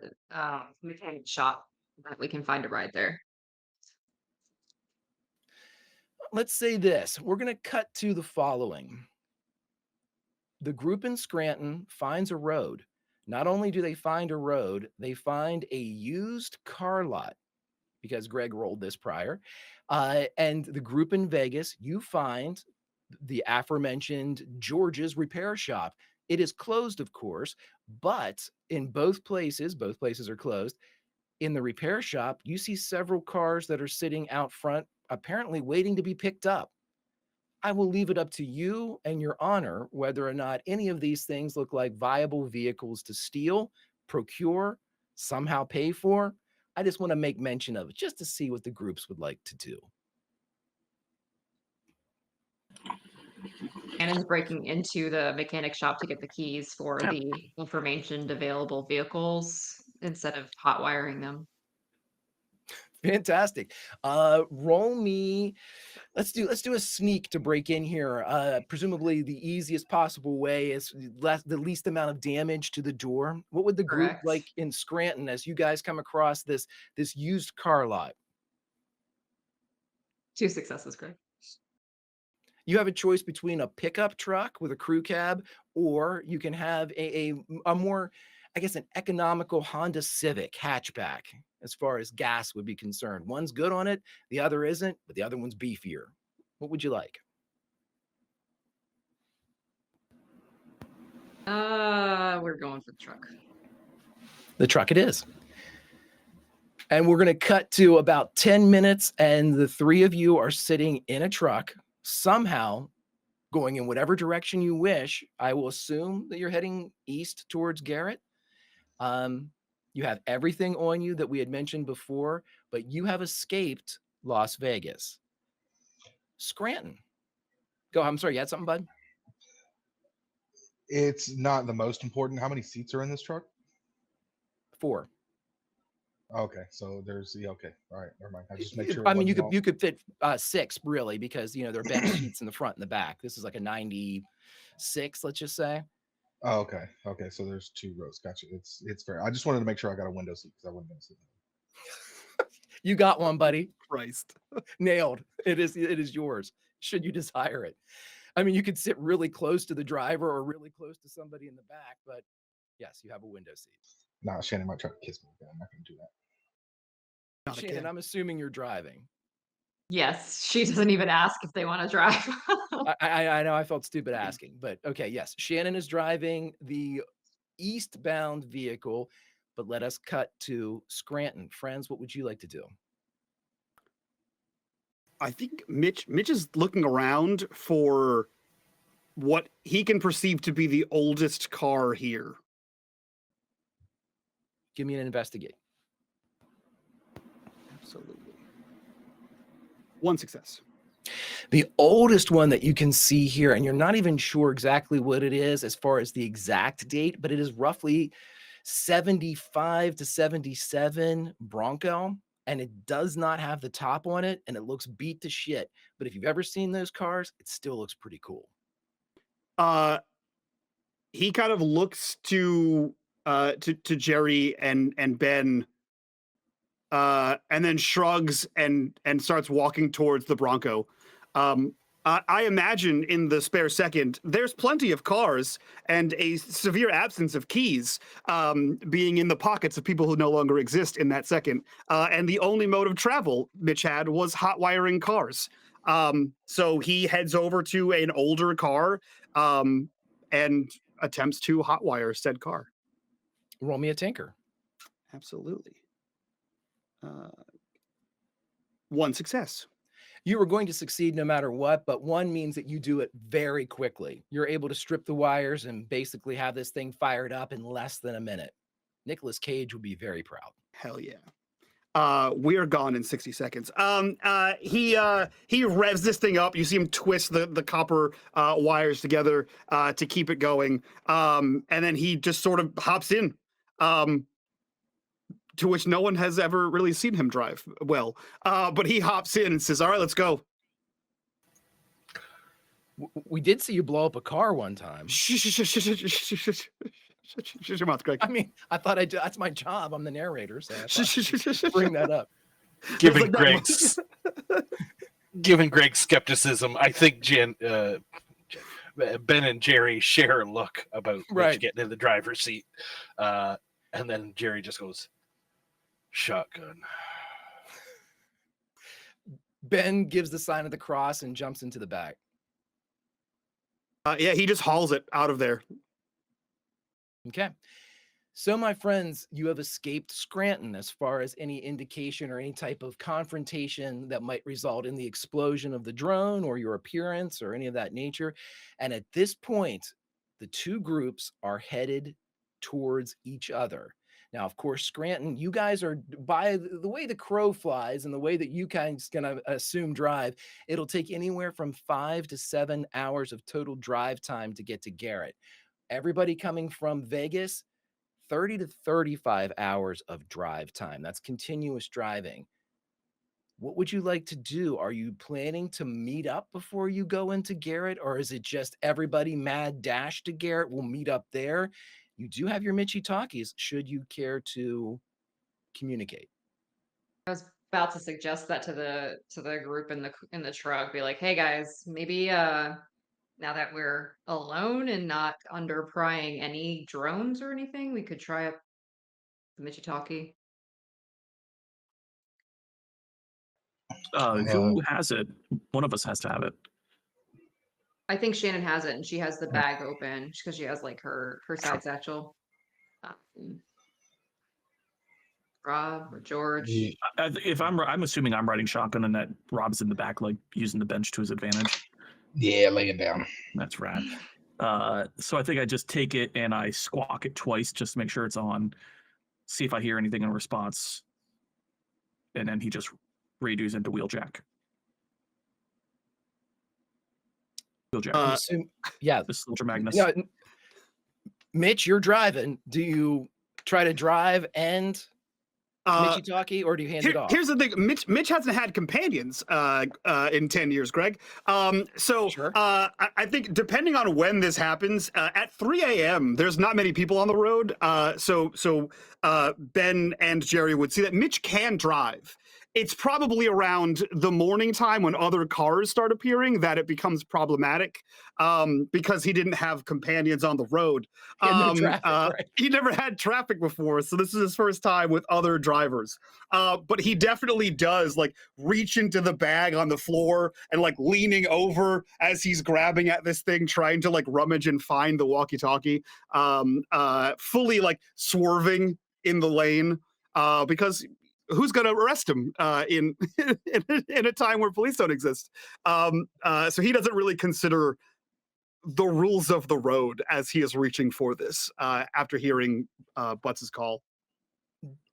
mechanic shop, that we can find a ride there. Let's say this. We're going to cut to the following. The group in Scranton finds a road. Not only do they find a road, they find a used car lot, because Greg rolled this prior. And the group in Vegas, you find the aforementioned George's repair shop. It is closed, of course, but in both places are closed. In the repair shop, you see several cars that are sitting out front, apparently waiting to be picked up. I will leave it up to you and your honor whether or not any of these things look like viable vehicles to steal, procure, somehow pay for. I just want to make mention of it just to see what the groups would like to do. Shannon's breaking into the mechanic shop to get the keys for the information available vehicles instead of hot wiring them. Fantastic. Roll me. Let's do a sneak to break in here. Presumably the easiest possible way is the least amount of damage to the door. What would the group Correct. like in Scranton as you guys come across this used car lot? 2 successes, Greg. You have a choice between a pickup truck with a crew cab, or you can have a more, I guess, an economical Honda Civic hatchback as far as gas would be concerned. One's good on it, the other isn't, but the other one's beefier. What would you like? We're going for the truck. The truck it is. And we're going to cut to about 10 minutes, and the three of you are sitting in a truck, somehow going in whatever direction you wish. I will assume that you're heading east towards Garrett. You have everything on you that we had mentioned before, but you have escaped Las Vegas. Scranton. Go. I'm sorry. You had something, bud? It's not the most important. How many seats are in this truck? 4. Okay, so there's okay. All right, never mind. I just make sure. I mean, you could fit 6 really, because there are bench seats in the front and the back. This is like a 96, let's just say. Oh, okay. Okay, so there's 2 rows. Gotcha. It's fair. I just wanted to make sure I got a window seat because I wasn't going to sit. You got one, buddy. Christ. Nailed. It is yours, should you desire it. I mean, you could sit really close to the driver or really close to somebody in the back, but yes, you have a window seat. Nah, Shannon might try to kiss me. But I'm not going to do that. Shannon, I'm assuming you're driving. Yes, she doesn't even ask if they want to drive. I know I felt stupid asking, but okay, yes. Shannon is driving the eastbound vehicle, but let us cut to Scranton. Friends, what would you like to do? I think Mitch is looking around for what he can perceive to be the oldest car here. Give me an investigate. Absolutely. 1 success. The oldest one that you can see here, and you're not even sure exactly what it is as far as the exact date, but it is roughly 75 to 77 Bronco, and it does not have the top on it, and it looks beat to shit. But if you've ever seen those cars, it still looks pretty cool. He kind of looks to Jerry and Ben, and then shrugs and starts walking towards the Bronco. I imagine in the spare second, there's plenty of cars and a severe absence of keys being in the pockets of people who no longer exist in that second. And the only mode of travel Mitch had was hot wiring cars. So he heads over to an older car and attempts to hotwire said car. Roll me a tinker. Absolutely. 1 success. You were going to succeed no matter what, but 1 means that you do it very quickly. You're able to strip the wires and basically have this thing fired up in less than a minute. Nicolas Cage would be very proud. Hell yeah. We are gone in 60 seconds. He revs this thing up. You see him twist the copper wires together to keep it going. And then he just sort of hops in. To which no one has ever really seen him drive well. But he hops in and says, all right, let's go. We did see you blow up a car one time. Shut your mouth, Greg. I mean, I thought that's my job. I'm the narrator, so I thought I'd bring that up. Given Greg's skepticism, I think Ben and Jerry share a look about Mitch getting in the driver's seat. And then Jerry just goes, shotgun. Ben gives the sign of the cross and jumps into the back. Yeah, he just hauls it out of there. Okay. So, my friends, you have escaped Scranton as far as any indication or any type of confrontation that might result in the explosion of the drone or your appearance or any of that nature. And at this point, the 2 groups are headed towards each other. Now, of course, Scranton, you guys are, by the way the crow flies and the way that you guys gonna assume drive, it'll take anywhere from 5 to 7 hours of total drive time to get to Garrett. Everybody coming from Vegas, 30 to 35 hours of drive time. That's continuous driving. What would you like to do? Are you planning to meet up before you go into Garrett, or is it just everybody mad dash to Garrett? We'll meet up there. You do have your Mitchy Talkies, should you care to communicate. I was about to suggest that to the group in the truck. Be like, hey guys, maybe now that we're alone and not under prying any drones or anything, we could try up the Mitchy Talkie. Who has it? One of us has to have it. I think Shannon has it, and she has the bag open because she has like her side satchel. Rob or George. If I'm assuming I'm riding shotgun and that Rob's in the back, like using the bench to his advantage. Yeah, lay it down. That's rad. So I think I just take it and I squawk it twice just to make sure it's on. See if I hear anything in response, and then he just redoes into wheeljack. Yeah, this is Ultra Magnus. Yeah, Mitch, you're driving. Do you try to drive and Mitchy Talkie, or do you hand it off? Here's the thing: Mitch hasn't had companions in 10 years, Greg. Sure. I think depending on when this happens, at 3 a.m. there's not many people on the road. So Ben and Jerry would see that Mitch can drive. It's probably around the morning time when other cars start appearing that it becomes problematic because he didn't have companions on the road. He never had traffic before, so this is his first time with other drivers. But he definitely does like reach into the bag on the floor and like leaning over as he's grabbing at this thing, trying to like rummage and find the walkie-talkie, fully like swerving in the lane because who's going to arrest him in a time where police don't exist? So he doesn't really consider the rules of the road as he is reaching for this after hearing Butts' call.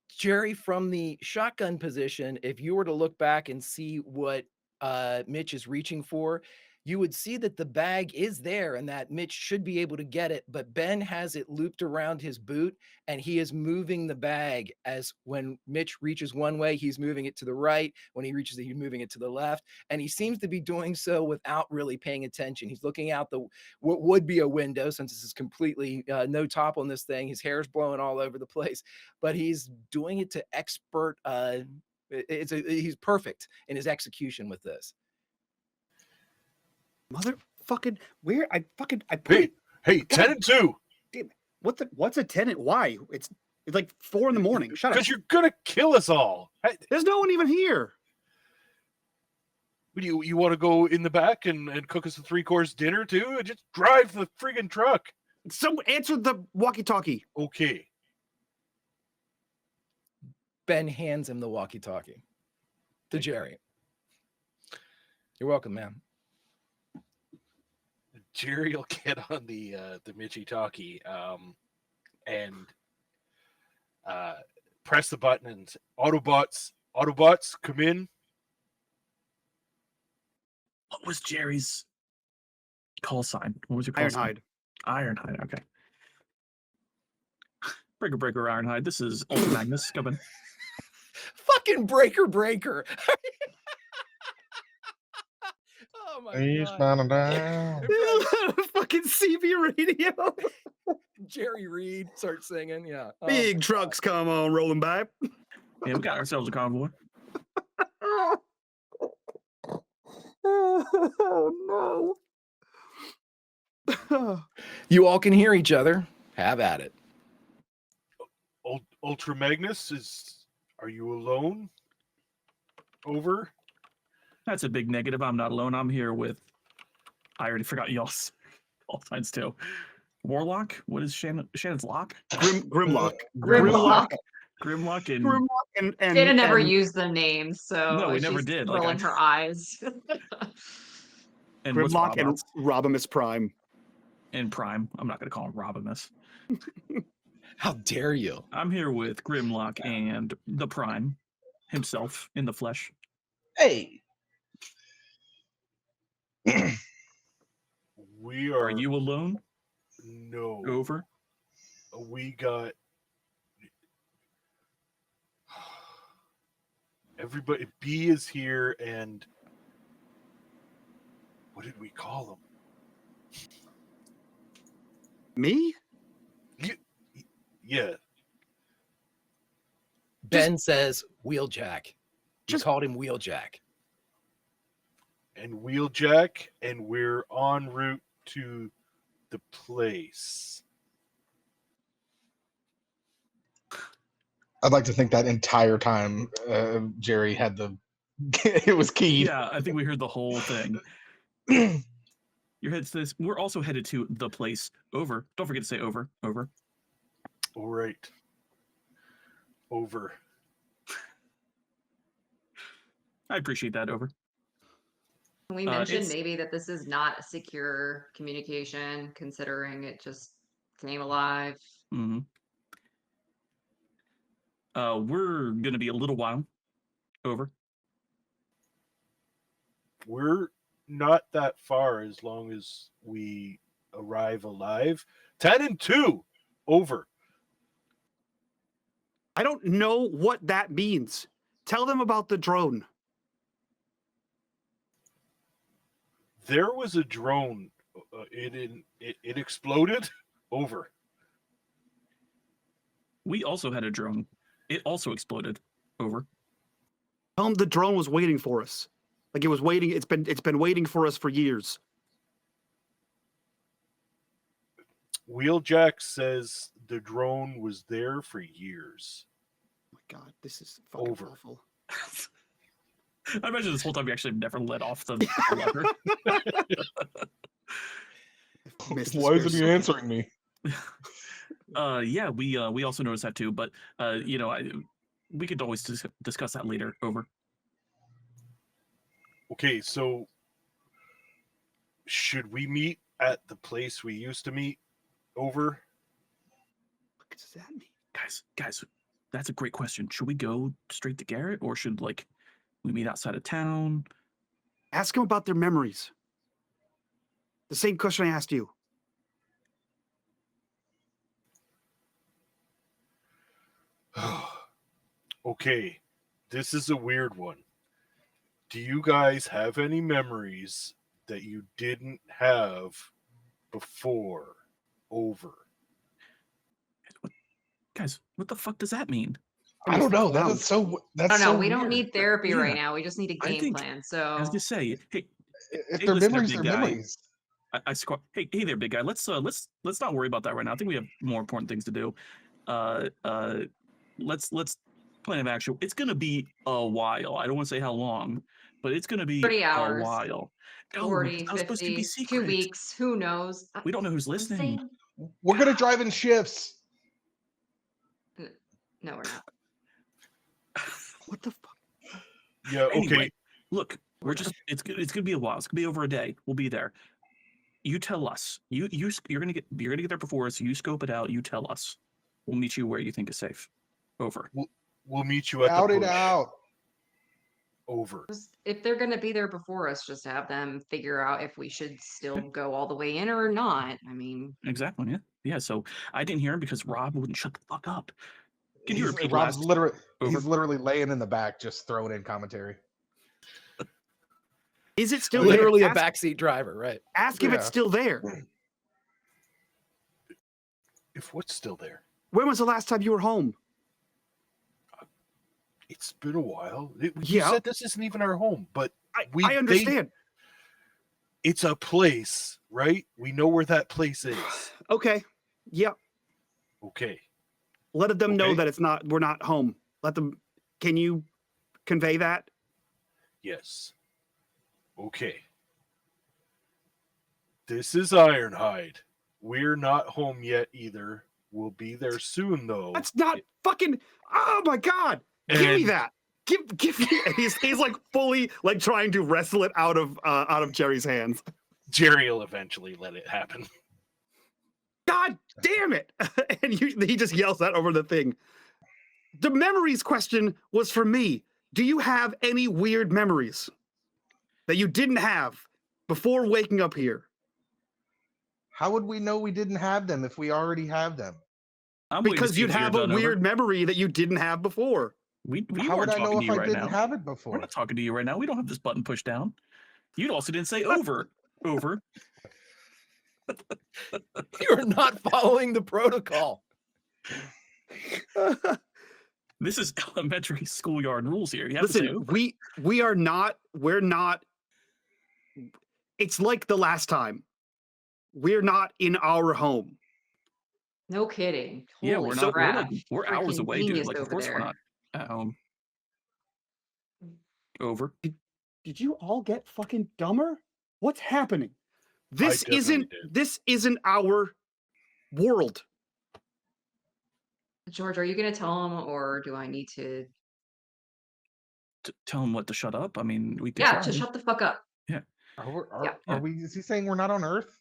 Jerry, from the shotgun position, if you were to look back and see what Mitch is reaching for, you would see that the bag is there and that Mitch should be able to get it, but Ben has it looped around his boot and he is moving the bag as when Mitch reaches one way, he's moving it to the right. When he reaches it, he's moving it to the left. And he seems to be doing so without really paying attention. He's looking out what would be a window, since this is completely no top on this thing. His hair's blowing all over the place, but he's doing it to expert. He's perfect in his execution with this. Motherfucking where I put Hey, 10 and 2. Damn it. What's a tenant? Why? It's like 4 in the morning. Shut up. Because you're gonna kill us all. Hey, There's no one even here. what do you want to go in the back and cook us a 3-course dinner too? And just drive the friggin' truck. Someone answer the walkie-talkie. Okay. Ben hands him the walkie-talkie to Jerry. You're welcome, man. Jerry will get on the Mitchy talkie and press the button and say, Autobots, come in. What was Jerry's call sign? What was your call sign? Ironhide. Okay. Breaker, Ironhide. This is Ultra Magnus. Come in. Fucking breaker. Oh my God. Down. Fucking CB radio. Jerry Reed starts singing. Yeah. Oh. Big trucks come on rolling by. Yeah, we got ourselves a convoy. Oh no. You all can hear each other. Have at it. Ultra Magnus, are you alone? Over. That's a big negative. I'm not alone. I'm here with. I already forgot y'all's all signs too. Warlock. What is Shannon's lock? Grimlock. Grimlock. Grimlock and Dana never used the name, so No, we she's never did. rolling her eyes. and what's Grimlock and Robots? Robimus Prime. And Prime. I'm not gonna call him Robimus. How dare you? I'm here with Grimlock and the Prime himself in the flesh. Hey. We Are you alone? No. Over. We got everybody. B is here, and what did we call him? Me? Yeah. Ben says Wheeljack. You Just- called him Wheeljack. And Wheeljack, and we're en route to the place. I'd like to think that entire time Jerry had it was keyed. Yeah, I think we heard the whole thing. Your head's this. We're also headed to the place. Over. Don't forget to say over. Over. All right. Over. I appreciate that. Over. Can we mention it's- maybe that this is not a secure communication, considering it just came alive? Mm-hmm. We're gonna be a little while. Over. We're not that far as long as we arrive alive. 10 and 2. Over. I don't know what that means. Tell them about the drone. There was a drone. It exploded. Over. We also had a drone. It also exploded. Over. Tell them the drone was waiting for us. Like it was waiting. It's been waiting for us for years. Wheeljack says the drone was there for years. Oh my God, this is fucking Over. awful. I imagine this whole time we actually never let off the lever. Missed Why this isn't he answering me? Yeah, we also noticed that too, but we could always discuss that later. Over. Okay, so should we meet at the place we used to meet. Over. What does that mean? Guys, that's a great question. Should we go straight to Garrett, or should we meet outside of town? Ask them about their memories. The same question I asked you. Okay, this is a weird one. Do you guys have any memories that you didn't have before? Over. Guys, what the fuck does that mean? I don't know. Clown. That's so. That's I don't know. so We don't weird. need therapy Yeah. right now. We just need a I game think- plan. I was So gonna say, hey, If hey, they're listen, memories, big they're guy. memories. I squat. Hey, there, big guy. Let's not worry about that right now. I think we have more important things to do. Let's plan of action. It's gonna be a while. I don't want to say how long, but it's gonna be 30 a hours. while. Oh, 40, it's not supposed to be 50, 2 secret. weeks. Who knows? We don't know who's I'm listening. saying- We're gonna drive in shifts. No, we're not. What the fuck? Yeah, okay. Anyway, look, it's gonna be a while. It's gonna be over a day. We'll be there. You tell us. You're gonna get there before us. You scope it out. You tell us. We'll meet you where you think is safe. Over. We'll meet you at Out the it bush. out. Over. If they're going to be there before us, just have them figure out if we should still go all the way in or not. I mean, Exactly. Yeah. So I didn't hear him because Rob wouldn't shut the fuck up. Can you repeat Rob's last? literally Over? he's literally laying in the back, just throwing in commentary. Is it still there? Literally a Ask, backseat driver, right? ask if it's Yeah. still there. If what's still there? When was the last time you were home? It's been a while. You Yeah. said this isn't even our home, but I they- understand. it's a place, right? We know where that place is. Okay. Yep. Okay. Let them know Okay. that we're not home. Let them. Can you convey that? Yes. Okay. This is Ironhide. We're not home yet either. We'll be there soon, though. That's not fucking. Oh my god! Give me And- that. Give me. He's like fully like trying to wrestle it out of Jerry's hands. Jerry will eventually let it happen. God damn it! And he just yells that over the thing. The memories question was for me. Do you have any weird memories that you didn't have before waking up here? How would we know we didn't have them if we already have them? I'm waiting to Because see you'd if you're have a done, over. weird memory that you didn't have before. We How would weren't I know talking to if you I right didn't now. have it We're before? not talking to you right now. We don't have this button pushed down. You also didn't say over. Over. You're not following the protocol. This is elementary schoolyard rules here. You have to say Listen, over. we're not. It's like the last time. We're not in our home. no kidding. Yeah, Holy we're not. crap. We're hours Freaking away, dude. genius Like, of over course there. we're not at home. Over. Did you all get fucking dumber? What's happening? This definitely isn't did. this isn't our world. George, are you going to tell him or do I need to? Tell him what to shut up. I mean, we can Yeah, try. just shut the fuck up. Are Yeah. we? Is he saying we're not on Earth?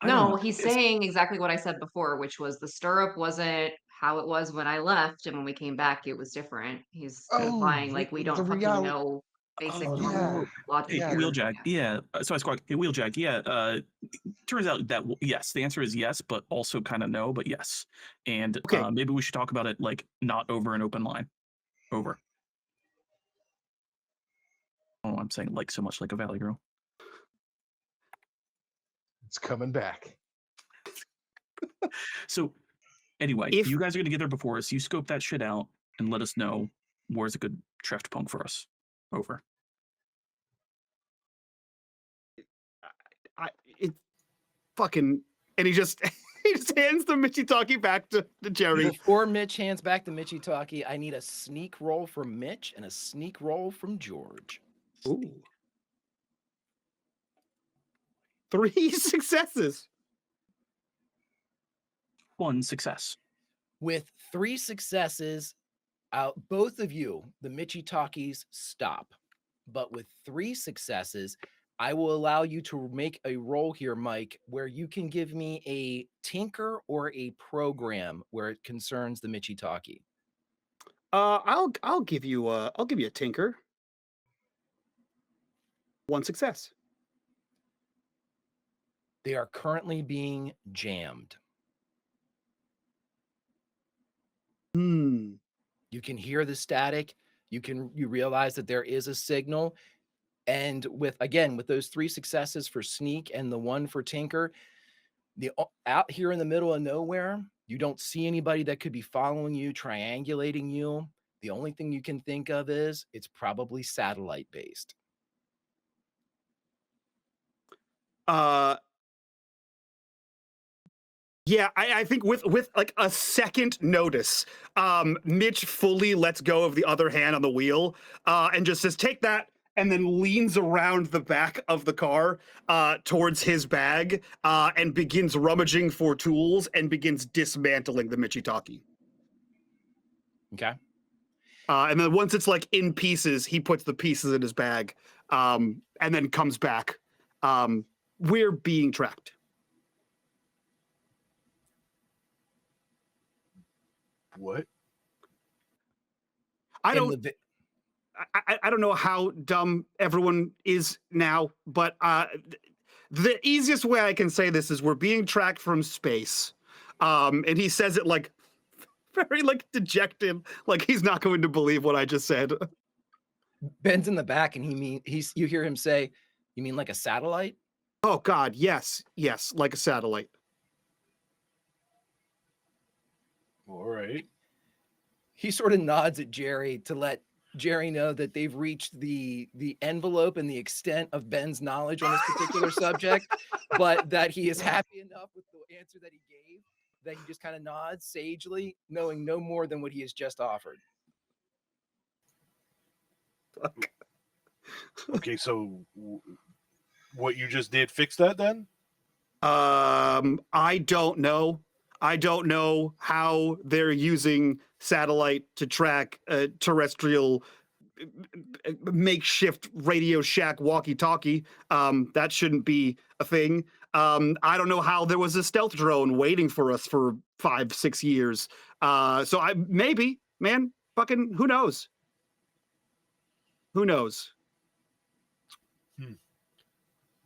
I don't No, know. he's It's- saying exactly what I said before, which was the stirrup wasn't how it was when I left, and when we came back, it was different. He's Oh, implying like we the don't fucking real- know basic Oh, normal yeah. logic. Hey, Yeah. here. Wheeljack. Yeah. So I squawk. Hey, Wheeljack. Yeah. Turns out that yes, the answer is yes, but also kind of no, but yes. And Okay. maybe we should talk about it like not over an open line. Over. Oh, I'm saying like so much like a Valley Girl. It's coming back. So anyway, If- you guys are gonna get there before us. You scope that shit out and let us know where's a good treft punk for us. Over. It fucking and he just hands the Michitaki back to Jerry. Before Mitch hands back to Michitaki, I need a sneak roll from Mitch and a sneak roll from George. Ooh. 3 successes. One success. With 3 successes, both of you, the Michitakis, stop. But with 3 successes, I will allow you to make a roll here, Mike, where you can give me a tinker or a program where it concerns the Michitaki. I'll give you a tinker. One success. They are currently being jammed. Hmm. You can hear the static. You realize that there is a signal. And with those 3 successes for sneak and the 1 for tinker, out here in the middle of nowhere, you don't see anybody that could be following you, triangulating you. The only thing you can think of is it's probably satellite based. Yeah, I think with like a second notice, Mitch fully lets go of the other hand on the wheel, and just says, "Take that," and then leans around the back of the car towards his bag, and begins rummaging for tools and begins dismantling the Michitaki. Okay. And then once it's like in pieces, he puts the pieces in his bag, and then comes back. We're being tracked. What? I don't know how dumb everyone is now, but the easiest way I can say this is we're being tracked from space. And he says it like very like dejected, like he's not going to believe what I just said. Ben's in the back and you hear him say, "You mean like a satellite?" Oh God, yes, like a satellite. All right. He sort of nods at Jerry to let Jerry know that they've reached the envelope and the extent of Ben's knowledge on this particular subject, but that he is happy enough with the answer that he gave that he just kind of nods sagely, knowing no more than what he has just offered. Okay, so what you just did fix that then? I don't know. I don't know how they're using satellite to track a terrestrial makeshift Radio Shack walkie-talkie. That shouldn't be a thing. I don't know how there was a stealth drone waiting for us for 5-6 years. So maybe, man, fucking who knows? Who knows?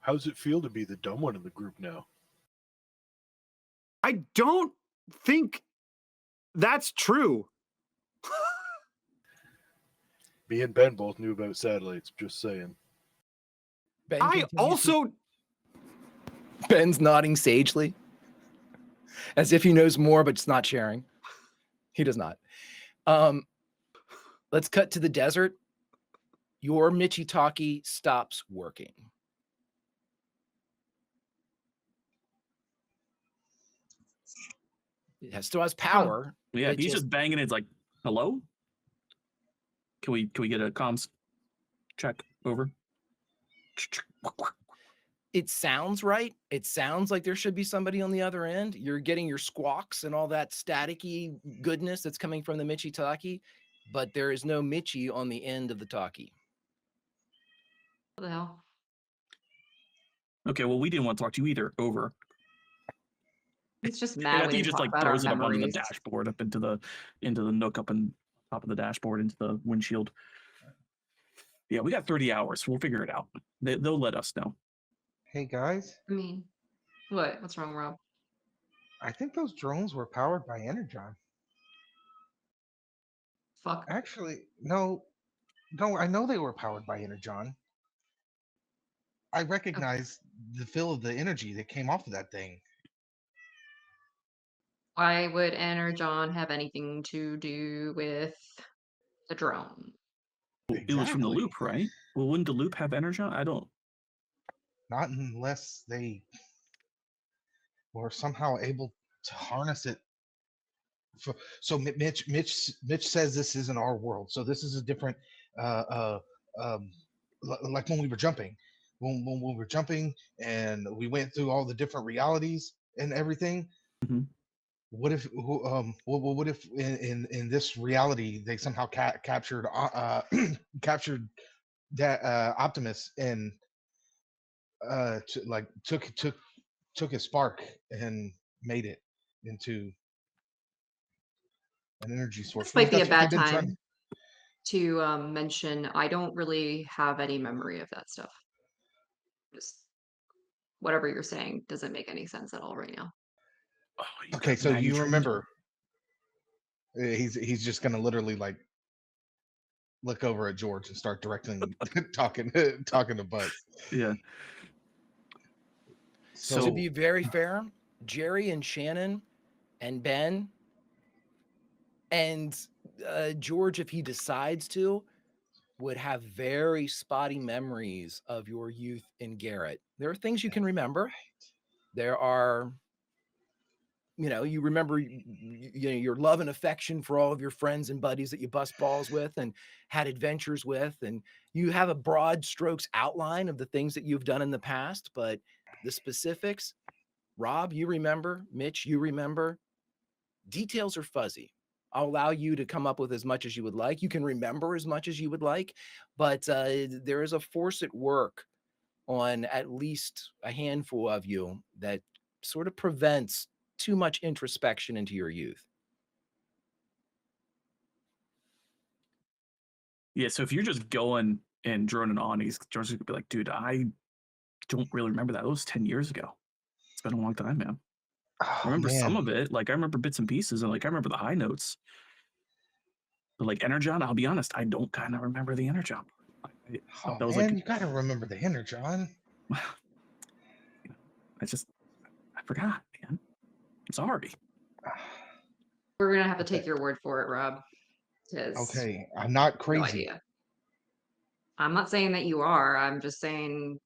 How's it feel to be the dumb one in the group now? I don't think that's true. Me and Ben both knew about satellites, just saying. Ben's nodding sagely, as if he knows more, but just not sharing. He does not. Let's cut to the desert. Your Michitaki stops working. It still has power. Yeah, he's just banging it. It's like, hello? Can we get a comms check over? It sounds right. It sounds like there should be somebody on the other end. You're getting your squawks and all that staticky goodness that's coming from the Michitaki, but there is no Michi on the end of the talkie. What the hell? Okay, well, we didn't want to talk to you either. Over. He's just And mad I when think he you just talk like about our throws it up onto the memories. dashboard, up into the nook up on top of the dashboard, into the windshield. Yeah, we got 30 hours. We'll figure it out. They'll let us know. Hey guys, I mean, what? What's wrong, Rob? I think those drones were powered by Energon. Fuck. Actually, no, I know they were powered by Energon. I recognize the feel of the energy that came off of that thing. Why would Energon have anything to do with the drone? It was from the loop, right? Well, wouldn't the loop have energon? I don't. Not unless they were somehow able to harness it. So Mitch says this isn't our world. So this is a different, like when we were jumping, when we were jumping and we went through all the different realities and everything. Mm-hmm. What if in this reality they somehow captured captured that Optimus and took his spark and made it into an energy source. This might be a That's what they've bad been time trying. to mention I don't really have any memory of that stuff. Just whatever you're saying doesn't make any sense at all right now. Oh, you Okay, got so you magnitude. remember he's just gonna literally like look over at George and start directly talking to Butts. Yeah. To So be very fair, Jerry and Shannon and Ben and George, if he decides to, would have very spotty memories of your youth in Garrett. There are things you can remember. There are, you remember your love and affection for all of your friends and buddies that you bust balls with and had adventures with, and you have a broad strokes outline of the things that you've done in the past, but the specifics, Rob, you remember, Mitch, you remember, details are fuzzy. I'll allow you to come up with as much as you would like. You can remember as much as you would like, but there is a force at work on at least a handful of you that sort of prevents too much introspection into your youth. yeah, so if you're just going and droning on, George's gonna be like, dude, I don't really remember that. It was 10 years ago. It's been a long time, man. I Oh, remember some man. of it. Like I remember bits and pieces, and like I remember the high notes. But like Energon, I'll be honest, I don't kind of remember the Energon. Oh, that was man, like you gotta remember the Energon. I forgot, man. I'm sorry. We're gonna have to Okay. take your word for it, Rob. 'Cause Okay, I'm not no crazy. idea. I'm not saying that you are. I'm just saying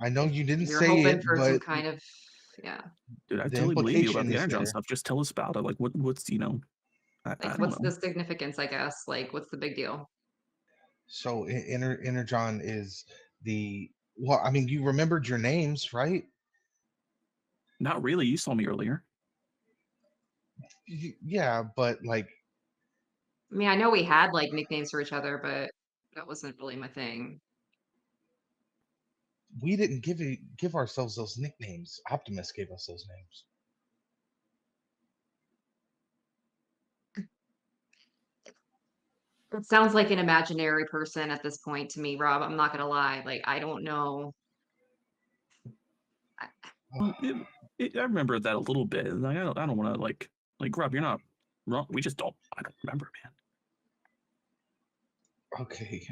I know you didn't you're say hoping it, for some but kind of Dude, I the totally believe you about implication the is Energon there. stuff. Just tell us about it. Like what's I like don't what's know. the significance, I guess? Like what's the big deal? So Energon is well, I mean, you remembered your names, right? Not really. You saw me earlier. Yeah, but like I mean, I know we had like nicknames for each other, but that wasn't really my thing. we didn't give ourselves those nicknames. Optimus gave us those names. It sounds like an imaginary person at this point to me, Rob. I'm not gonna lie. Like I don't know. Well, I remember that a little bit. Like I don't want to like Rob. You're not wrong. We just don't. I don't remember, man. Okay.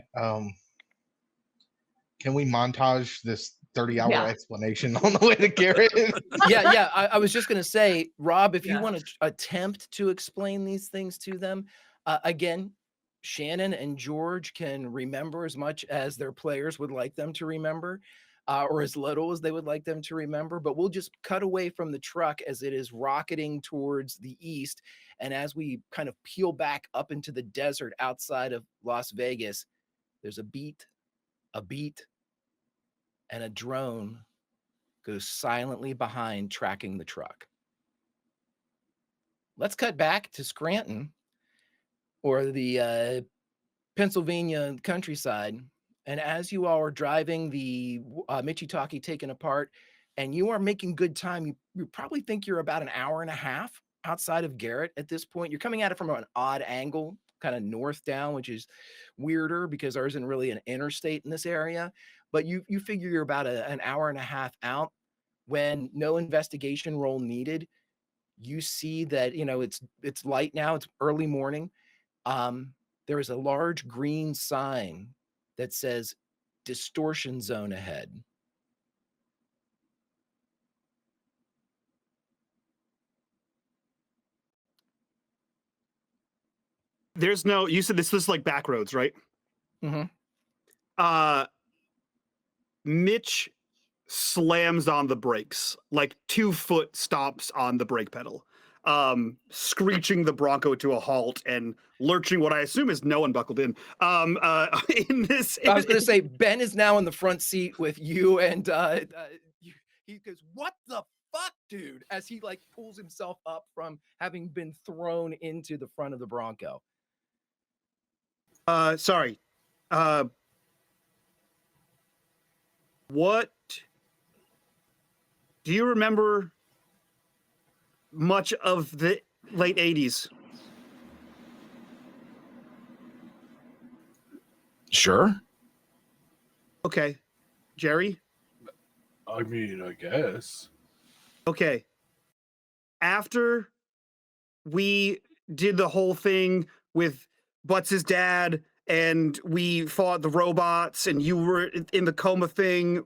Can we montage this 30-hour Yeah. explanation on the way to Garrett? Yeah. I was just going to say, Rob, if you Yeah. want to attempt to explain these things to them, again, Shannon and George can remember as much as their players would like them to remember, or as little as they would like them to remember. But we'll just cut away from the truck as it is rocketing towards the east. And as we kind of peel back up into the desert outside of Las Vegas, there's a beat, and a drone goes silently behind, tracking the truck. Let's cut back to Scranton, or the Pennsylvania countryside. And as you all are driving the Michitaki taken apart, and you are making good time, you probably think you're about an hour and a half outside of Garrett at this point. You're coming at it from an odd angle, kind of north down, which is weirder because there isn't really an interstate in this area. But you figure you're about an hour and a half out when no investigation roll needed. You see that, it's light now, it's early morning. There is a large green sign that says distortion zone ahead. There's no, you said this was like back roads, right? Mm-hmm. Mitch slams on the brakes, like 2 foot stomps on the brake pedal, screeching the Bronco to a halt and lurching what I assume is no one buckled in. In this, I was going to say, Ben is now in the front seat with you, and he goes, "What the fuck, dude?" as he like pulls himself up from having been thrown into the front of the Bronco. Sorry. What do you remember much of the late 80s? Sure. Okay. Jerry? I mean, I guess. Okay. After we did the whole thing with Butts' dad and we fought the robots and you were in the coma thing,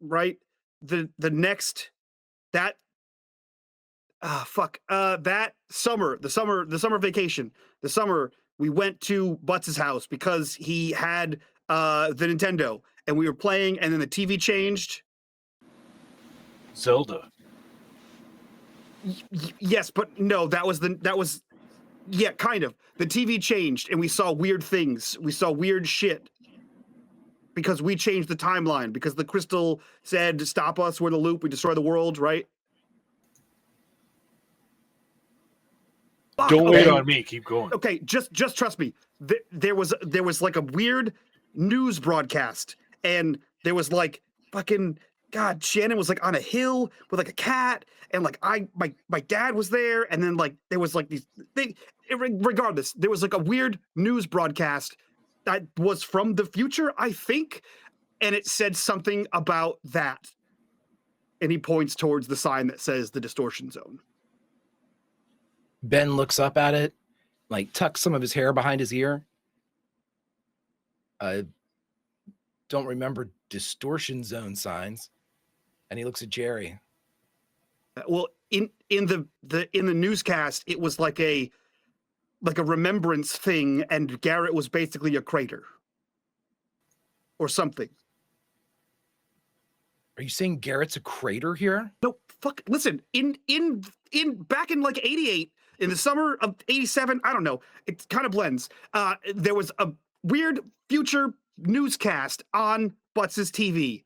right? The next that that summer, the summer vacation, the summer we went to Butts' house because he had the Nintendo and we were playing and then the TV changed. Zelda. Yes, but no, that was yeah, kind of. The TV changed and we saw weird things. We saw weird shit because we changed the timeline because the crystal said stop us, we're in the loop, we destroy the world, right? Don't wait Okay. on me. Keep going. Okay, just trust me. There was like a weird news broadcast, and there was like fucking God. Shannon was like on a hill with like a cat, and like my dad was there, and then like there was like these things. Regardless, there was like a weird news broadcast that was from the future, I think, and it said something about that. And he points towards the sign that says the distortion zone. Ben looks up at it, like tucks some of his hair behind his ear. I don't remember distortion zone signs. And he looks at Jerry. Well, in the newscast, it was like a remembrance thing, and Garrett was basically a crater or something. Are you saying Garrett's a crater here? No, fuck. Listen, in back in like '88, in the summer of '87, I don't know. It kind of blends. There was a weird future newscast on Butts' TV,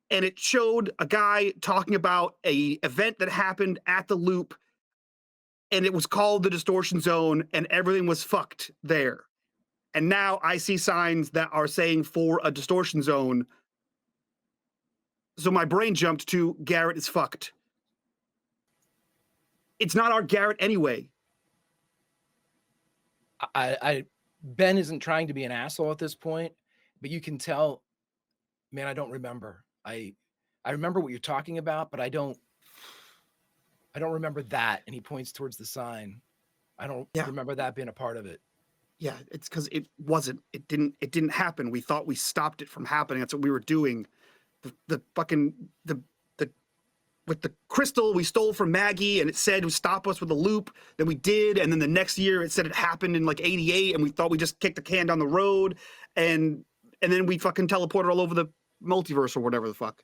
and it showed a guy talking about a event that happened at the loop, and it was called the distortion zone, and everything was fucked there. And now I see signs that are saying for a distortion zone. So my brain jumped to Garrett is fucked. It's not our Garrett anyway. Ben isn't trying to be an asshole at this point, but you can tell, man, I don't remember. I remember what you're talking about, but I don't remember that. And he points towards the sign. I don't remember that being a part of it. Yeah, it's because it didn't happen. We thought we stopped it from happening. That's what we were doing. The with the crystal we stole from Maggie and it said stop us with a loop. Then we did, and then the next year it said it happened in like '88, and we thought we just kicked the can down the road, and then we fucking teleported all over the multiverse or whatever the fuck.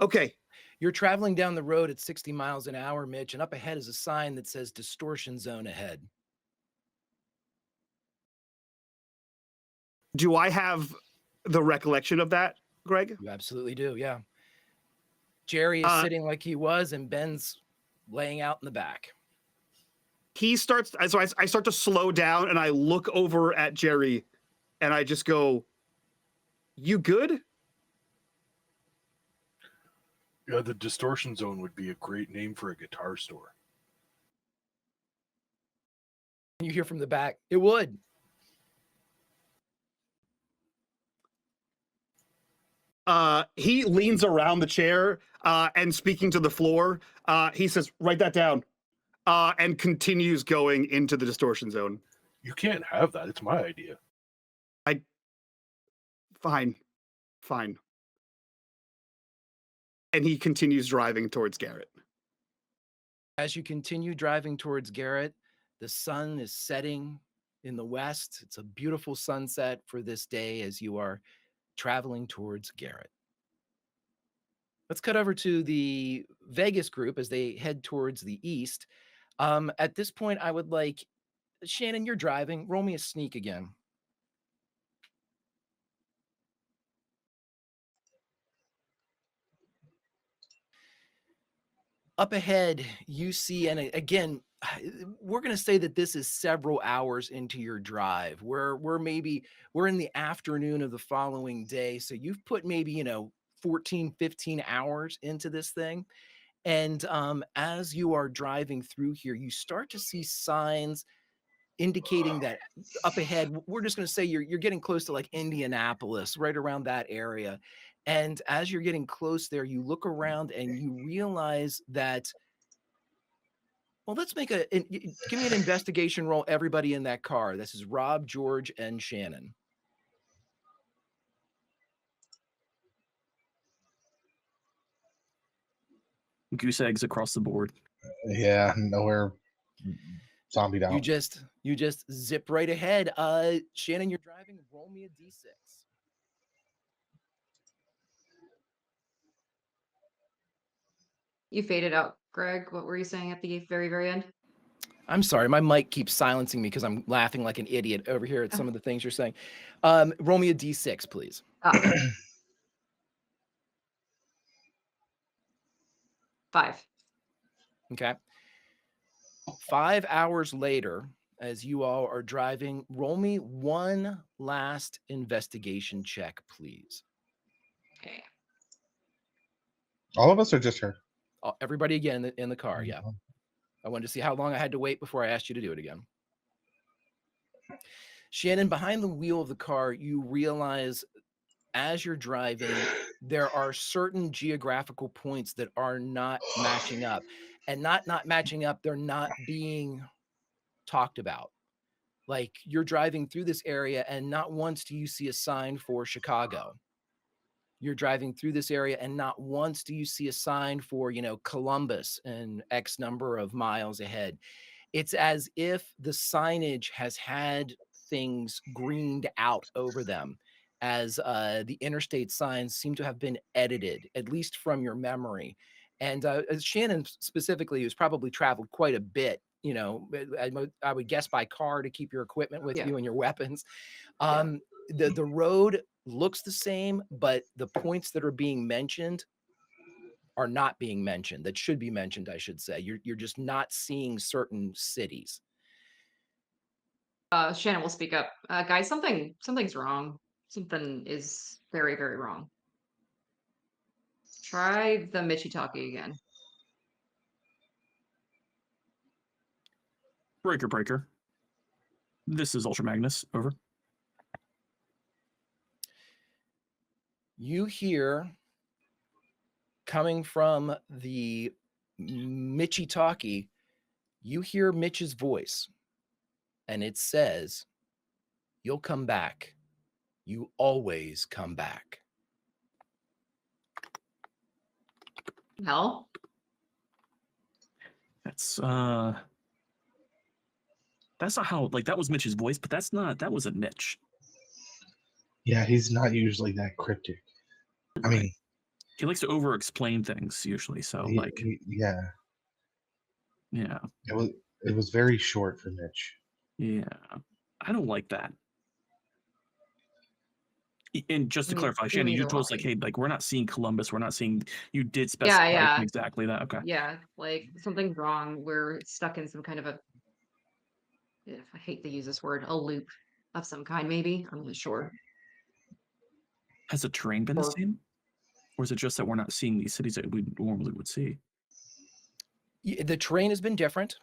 Okay. You're traveling down the road at 60 miles an hour, Mitch, and up ahead is a sign that says distortion zone ahead. Do I have the recollection of that, Greg? You absolutely do, yeah. Jerry is sitting like he was, and Ben's laying out in the back. He starts, so I start to slow down, and I look over at Jerry, and I just go, "You good?" Yeah, the distortion zone would be a great name for a guitar store. You hear from the back, it would. He leans around the chair and speaking to the floor, he says, "Write that down," and continues going into the distortion zone. You can't have that. It's my idea. Fine. And he continues driving towards Garrett. As you continue driving towards Garrett, the sun is setting in the west. It's a beautiful sunset for this day as you are traveling towards Garrett. Let's cut over to the Vegas group as they head towards the east. At this point, I would like, Shannon, you're driving. Roll me a sneak again. Up ahead, you see, and again, we're going to say that this is several hours into your drive. We're in the afternoon of the following day. So you've put maybe, 14, 15 hours into this thing. And as you are driving through here, you start to see signs indicating that up ahead, we're just going to say you're getting close to like Indianapolis, right around that area. And as you're getting close there, you look around and you realize that, well, let's make give me an investigation roll, everybody in that car. This is Rob, George, and Shannon. Goose eggs across the board. Yeah, nowhere zombied out. You just zip right ahead. Shannon, you're driving. Roll me a d6. You faded out, Greg. What were you saying at the very, very end? I'm sorry, my mic keeps silencing me because I'm laughing like an idiot over here at some of the things you're saying. Roll me a d6, please. 5. Okay. 5 hours later, as you all are driving, roll me one last investigation check, please. Okay. All of us, or just her? Everybody again in the car. Yeah. I wanted to see how long I had to wait before I asked you to do it again. Shannon, behind the wheel of the car, you realize as you're driving, there are certain geographical points that are not matching up. And not matching up, they're not being talked about. Like, you're driving through this area and not once do you see a sign for Chicago. You're driving through this area and not once do you see a sign for, Columbus and X number of miles ahead. It's as if the signage has had things greened out over them, as the interstate signs seem to have been edited, at least from your memory. And as Shannon specifically, who's probably traveled quite a bit, I would guess by car to keep your equipment with you and your weapons. The road looks the same, but the points that are being mentioned are not being mentioned, that should be mentioned, I should say. You're just not seeing certain cities. Shannon will speak up. Guys, something's wrong. Something is very, very wrong. Try the Michitake again. Breaker. This is Ultra Magnus. Over. You hear, coming from the Michitake, you hear Mitch's voice, and it says, "You'll come back. You always come back." Hell? That's not how, like, that was Mitch's voice, but that wasn't Mitch. Yeah, he's not usually that cryptic. I mean, he likes to over explain things usually, so yeah. It was very short for Mitch. Yeah. I don't like that. And just to clarify, Shannon, you told us, like, hey, like, we're not seeing Columbus, we're not seeing, you did specify exactly that. Okay. Yeah, like, something's wrong. We're stuck in some kind of I hate to use this word, a loop of some kind, maybe. I'm not sure. Has the terrain been the same? Or is it just that we're not seeing these cities that we normally would see? The terrain has been different.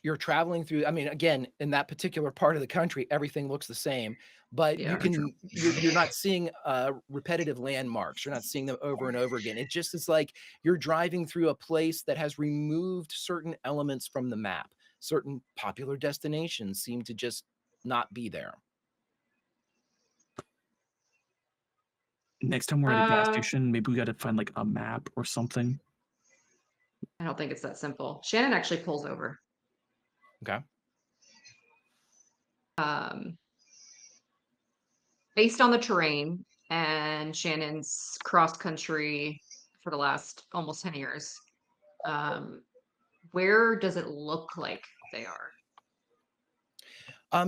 You're traveling through, I mean, again, in that particular part of the country, everything looks the same, but you're not seeing repetitive landmarks. You're not seeing them over and over again. It just is like you're driving through a place that has removed certain elements from the map. Certain popular destinations seem to just not be there. Next time we're at a gas station, maybe we got to find like a map or something. I don't think it's that simple. Shannon actually pulls over. Okay. Based on the terrain and Shannon's cross country for the last almost 10 years, where does it look like they are?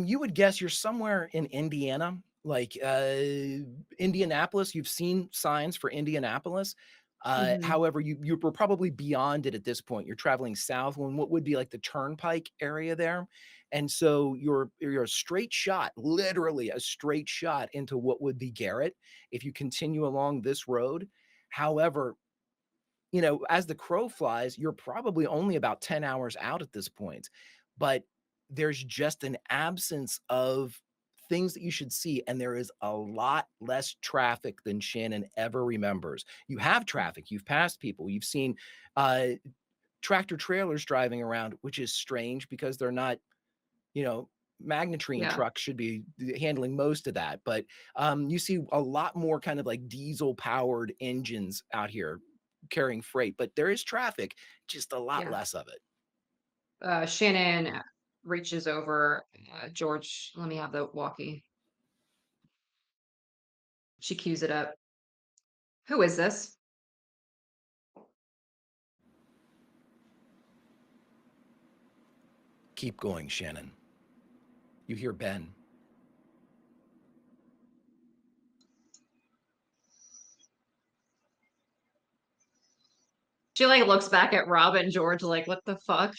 You would guess you're somewhere in Indiana, like Indianapolis. You've seen signs for Indianapolis. However, you were probably beyond it at this point. You're traveling south on what would be like the Turnpike area there. And so you're a straight shot, literally a straight shot into what would be Garrett if you continue along this road. However, you know, as the crow flies, you're probably only about 10 hours out at this point, but there's just an absence of things that you should see, and there is a lot less traffic than Shannon ever remembers. You have traffic, you've passed people, you've seen tractor trailers driving around, which is strange because they're not, you know, magnetrine trucks should be handling most of that, but you see a lot more kind of like diesel powered engines out here carrying freight, but there is traffic, just a lot less of it. Shannon reaches over. George, let me have the walkie. She cues it up. Who is this? Keep going, Shannon. You hear Ben. She like looks back at Rob and George like, what the fuck?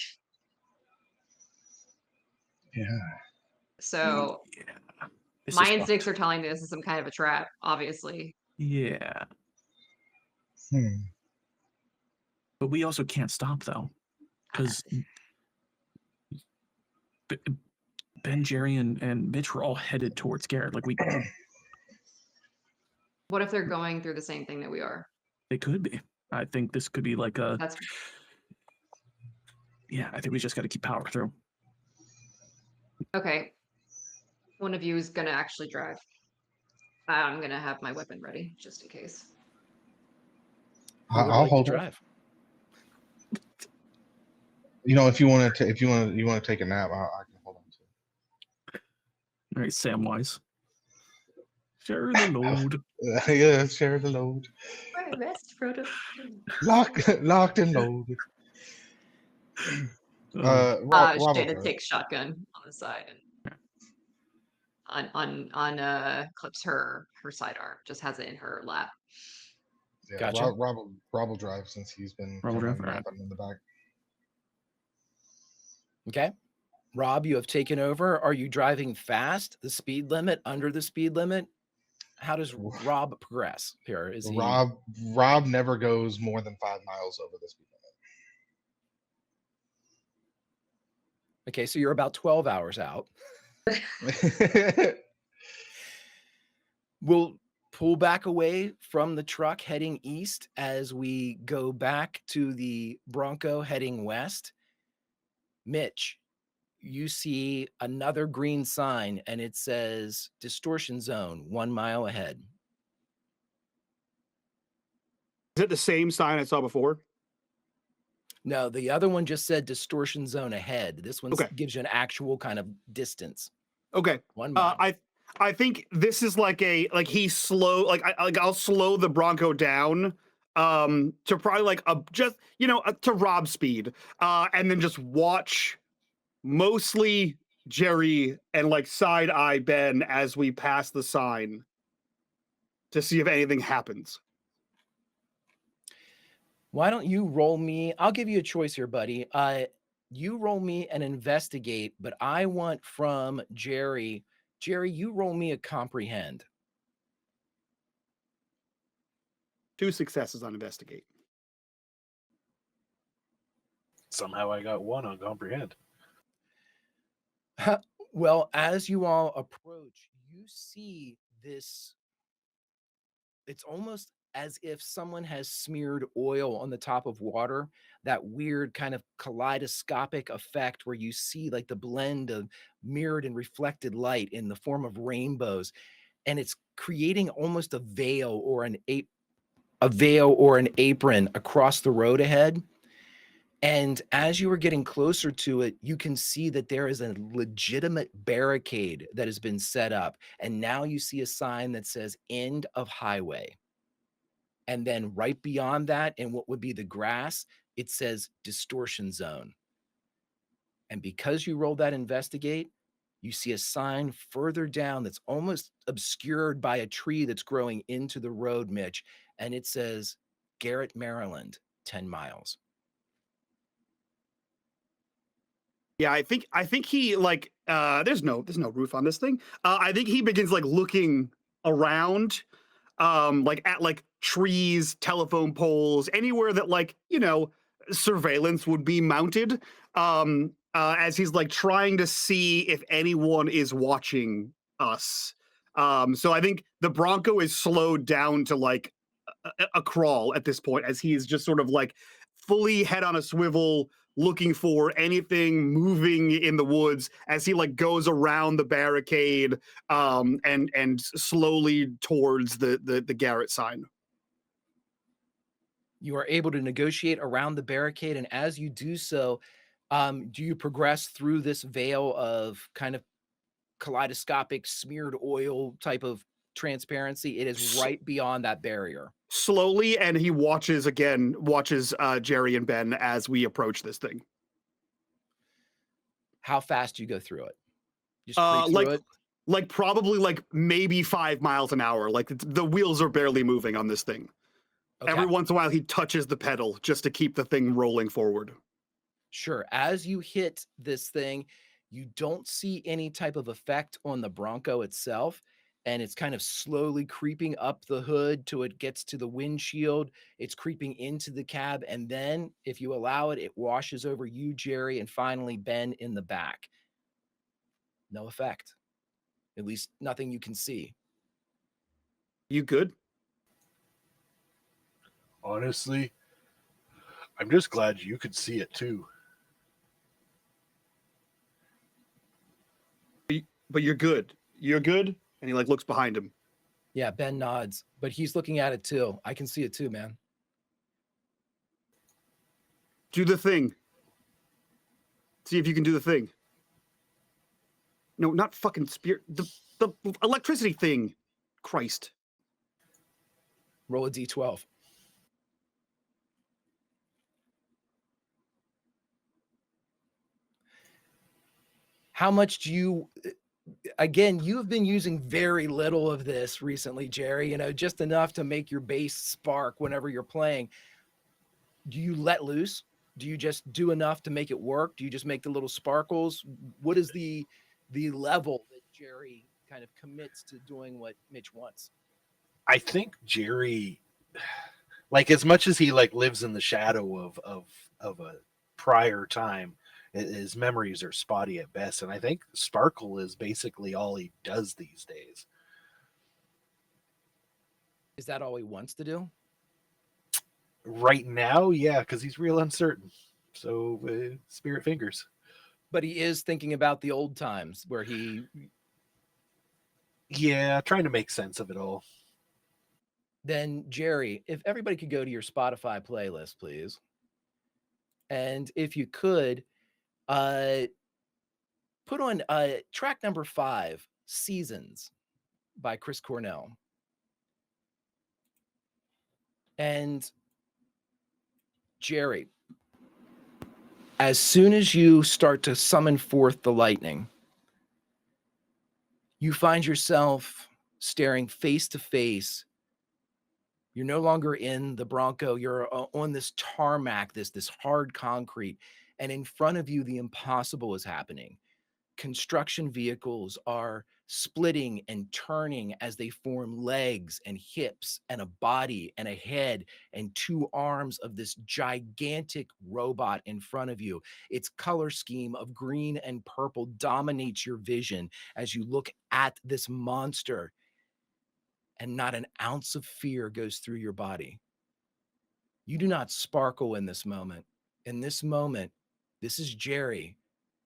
Yeah. So my instincts are telling me this is some kind of a trap, obviously. Yeah. But we also can't stop though, because Ben, Jerry, and Mitch were all headed towards Garrett. Like we. What if they're going through the same thing that we are? They could be. I think this could be like a. That's. Yeah, I think we just got to keep power through. Okay. One of you is gonna actually drive. I'm gonna have my weapon ready just in case. I'll hold drive. You know, if you want to take a nap, I can hold on to it. All right, Samwise. Share the load. Yeah, share the load. Rest, Frodo. Locked and loaded. Shannon takes shotgun on the side and on clips her sidearm. Just has it in her lap. Yeah, gotcha. Rob will drive since he's been napping in the back. Okay. Rob, you have taken over. Are you driving fast, the speed limit, under the speed limit? How does Rob progress here? Is he... Rob never goes more than 5 miles over the speed limit. Okay, so you're about 12 hours out. We'll pull back away from the truck heading east as we go back to the Bronco heading west. Mitch, you see another green sign and it says distortion zone 1 mile ahead. Is it the same sign I saw before? No, the other one just said distortion zone ahead. This one gives you an actual kind of distance. Okay. 1 mile. I think this is he's slow. I'll slow the Bronco down to probably to Rob speed, and then just watch mostly Jerry and side eye Ben as we pass the sign to see if anything happens. Why don't you roll me? I'll give you a choice here, buddy. You roll me an investigate, but I want from Jerry. Jerry, you roll me a comprehend. 2 successes on investigate. Somehow I got 1 on comprehend. Well, as you all approach, you see this. It's almost as if someone has smeared oil on the top of water, that weird kind of kaleidoscopic effect where you see the blend of mirrored and reflected light in the form of rainbows. And it's creating almost a veil or an apron across the road ahead. And as you are getting closer to it, you can see that there is a legitimate barricade that has been set up. And now you see a sign that says end of highway. And then right beyond that, in what would be the grass, it says distortion zone. And because you rolled that investigate, you see a sign further down that's almost obscured by a tree that's growing into the road, Mitch. And it says Garrett, Maryland, 10 miles. Yeah, I think he like there's no roof on this thing. I think he begins like looking around like at like trees, telephone poles, anywhere that like, surveillance would be mounted. As he's like trying to see if anyone is watching us. So I think the Bronco is slowed down to like a crawl at this point as he's just sort of like fully head on a swivel looking for anything moving in the woods as he like goes around the barricade and slowly towards the Garrett sign. You are able to negotiate around the barricade, and as you do so, do you progress through this veil of kind of kaleidoscopic smeared oil type of transparency? It is right beyond that barrier. Slowly, and he watches Jerry and Ben as we approach this thing. How fast do you go through it? Just creep through it? Like probably like maybe 5 miles an hour. Like the wheels are barely moving on this thing. Okay. Every once in a while, he touches the pedal just to keep the thing rolling forward. Sure. As you hit this thing, you don't see any type of effect on the Bronco itself. And it's kind of slowly creeping up the hood till it gets to the windshield. It's creeping into the cab. And then, if you allow it, it washes over you, Jerry, and finally Ben in the back. No effect. At least nothing you can see. You good? Honestly, I'm just glad you could see it too. But you're good. You're good? And he like looks behind him. Yeah, Ben nods, but he's looking at it too. I can see it too, man. Do the thing. See if you can do the thing. No, not fucking spirit. The electricity thing. Christ. Roll a D12. How much do you... Again, you've been using very little of this recently, Jerry, just enough to make your base spark whenever you're playing. Do you let loose? Do you just do enough to make it work? Do you just make the little sparkles? What is the level that Jerry kind of commits to doing what Mitch wants? I think Jerry, like as much as he like lives in the shadow of a prior time, his memories are spotty at best, and I think sparkle is basically all he does these days. Is that all he wants to do? Right now, yeah, because he's real uncertain. So, spirit fingers. But he is thinking about the old times where he... Yeah, trying to make sense of it all. Then, Jerry, if everybody could go to your Spotify playlist, please. And if you could... put on track number 5, Seasons by Chris Cornell. And Jerry, as soon as you start to summon forth the lightning, you find yourself staring face to face. You're no longer in the Bronco. You're on this tarmac, this hard concrete. And in front of you, the impossible is happening. Construction vehicles are splitting and turning as they form legs and hips and a body and a head and 2 arms of this gigantic robot in front of you. Its color scheme of green and purple dominates your vision as you look at this monster, and not an ounce of fear goes through your body. You do not sparkle in this moment. In this moment, this is Jerry.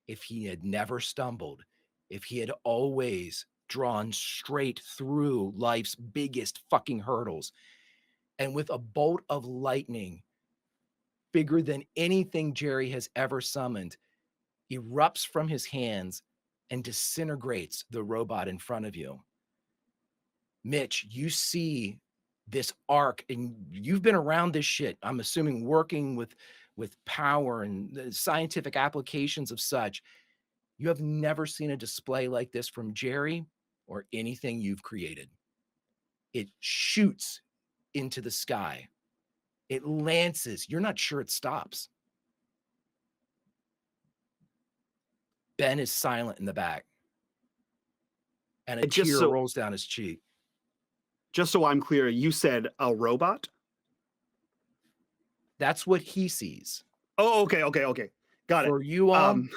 If he had never stumbled, if he had always drawn straight through life's biggest fucking hurdles, and with a bolt of lightning bigger than anything Jerry has ever summoned, erupts from his hands and disintegrates the robot in front of you. Mitch, you see this arc, and you've been around this shit, I'm assuming, working with power and the scientific applications of such. You have never seen a display like this from Jerry or anything you've created. It shoots into the sky. It lances. You're not sure it stops. Ben is silent in the back, and a And just tear so- rolls down his cheek. Just so I'm clear, you said a robot? That's what he sees. Oh, okay. Got it. For you all, Um,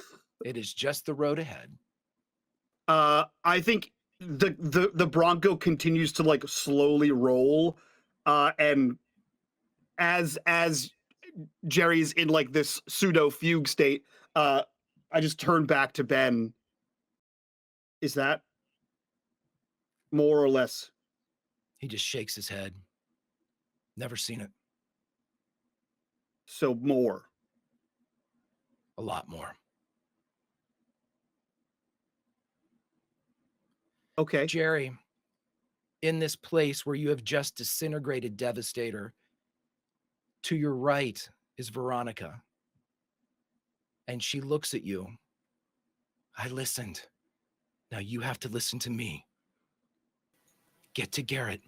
it is just the road ahead. I think the Bronco continues to like slowly roll, and as Jerry's in like this pseudo fugue state, I just turn back to Ben. Is that more or less? He just shakes his head. Never seen it. So more. A lot more. Okay. Jerry, in this place where you have just disintegrated Devastator, to your right is Veronica. And she looks at you. I listened. Now you have to listen to me. Get to Garrett.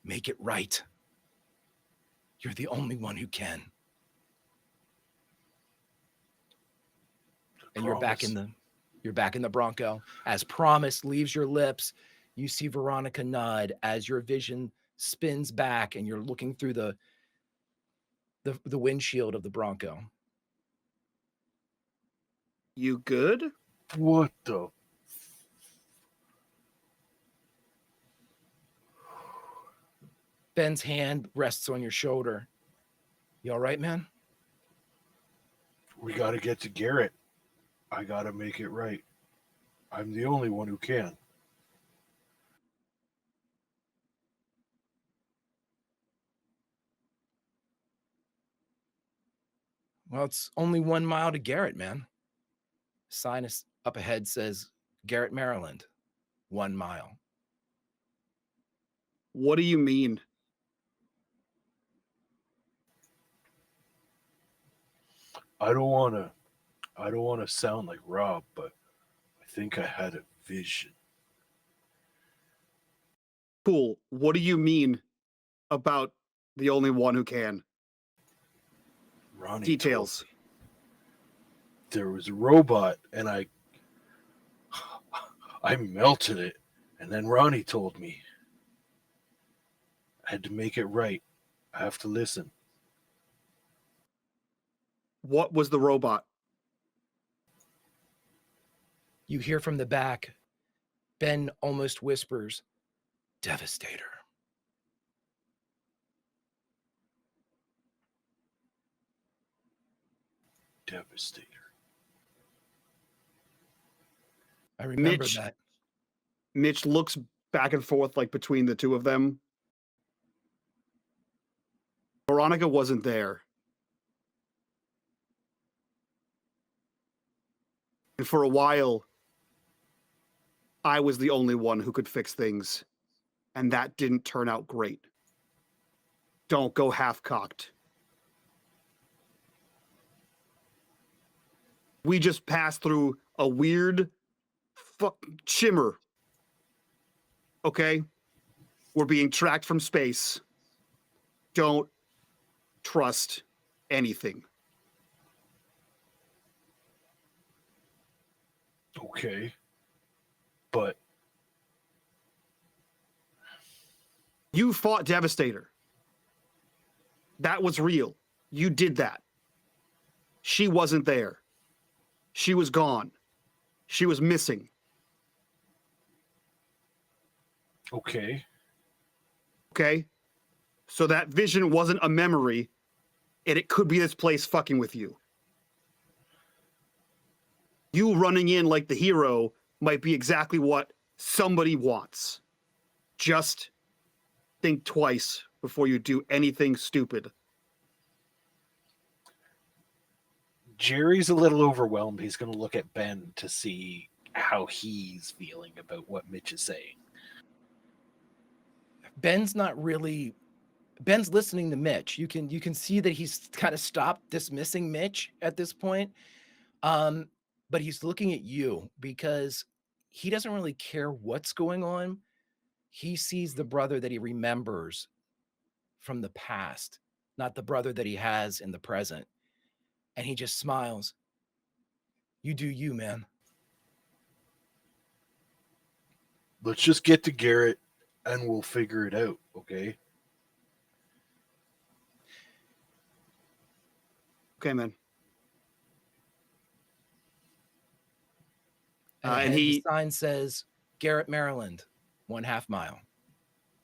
Make it right. You're the only one who can. And you're back in the Bronco. As promised leaves your lips, you see Veronica nod as your vision spins back and you're looking through the windshield of the Bronco. You good? What the? Ben's hand rests on your shoulder. You all right, man? We got to get to Garrett. I got to make it right. I'm the only one who can. Well, it's only 1 mile to Garrett, man. Sign up ahead says Garrett, Maryland. 1 mile. What do you mean? I don't want to sound like Rob, but I think I had a vision. Cool. What do you mean about the only one who can? Ronnie Details. told me there was a robot and I melted it, and then Ronnie told me I had to make it right. I have to listen. What was the robot? You hear from the back. Ben almost whispers, Devastator. Devastator. I remember Mitch. that. Mitch looks back and forth like between the two of them. Veronica wasn't there. And for a while, I was the only one who could fix things. And that didn't turn out great. Don't go half-cocked. We just passed through a weird shimmer. Okay? We're being tracked from space. Don't trust anything. Okay. But You fought Devastator. That was real. You did that. She wasn't there. She was gone. She was missing. okay. Okay? So that vision wasn't a memory, and it could be this place fucking with you. You running in like the hero might be exactly what somebody wants. Just think twice before you do anything stupid. Jerry's a little overwhelmed. He's going to look at Ben to see how he's feeling about what Mitch is saying. Ben's listening to Mitch. You can see that he's kind of stopped dismissing Mitch at this point. But he's looking at you because he doesn't really care what's going on. He sees the brother that he remembers from the past, not the brother that he has in the present. And he just smiles. You do you, man. Let's just get to Garrett and we'll figure it out, okay? Okay, man. And And ahead, he- the sign says Garrett, Maryland, 1/2 mile.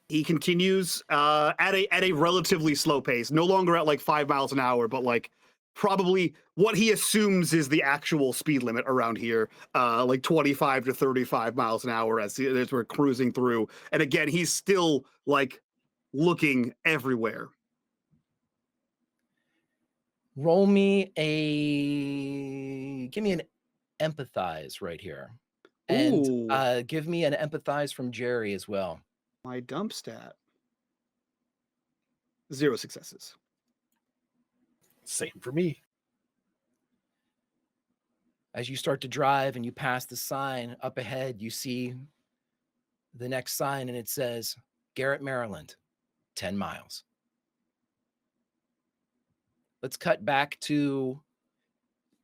He continues at a relatively slow pace, no longer at like 5 miles an hour, but like probably what he assumes is the actual speed limit around here, like 25 to 35 miles an hour as we're cruising through. And again, he's still like looking everywhere. Roll me give me an empathize right here. And Ooh. give me an empathize from Jerry as well. My dump stat. 0 successes. Same for me. As you start to drive and you pass the sign up ahead, you see the next sign and it says Garrett, Maryland, 10 miles. Let's cut back to,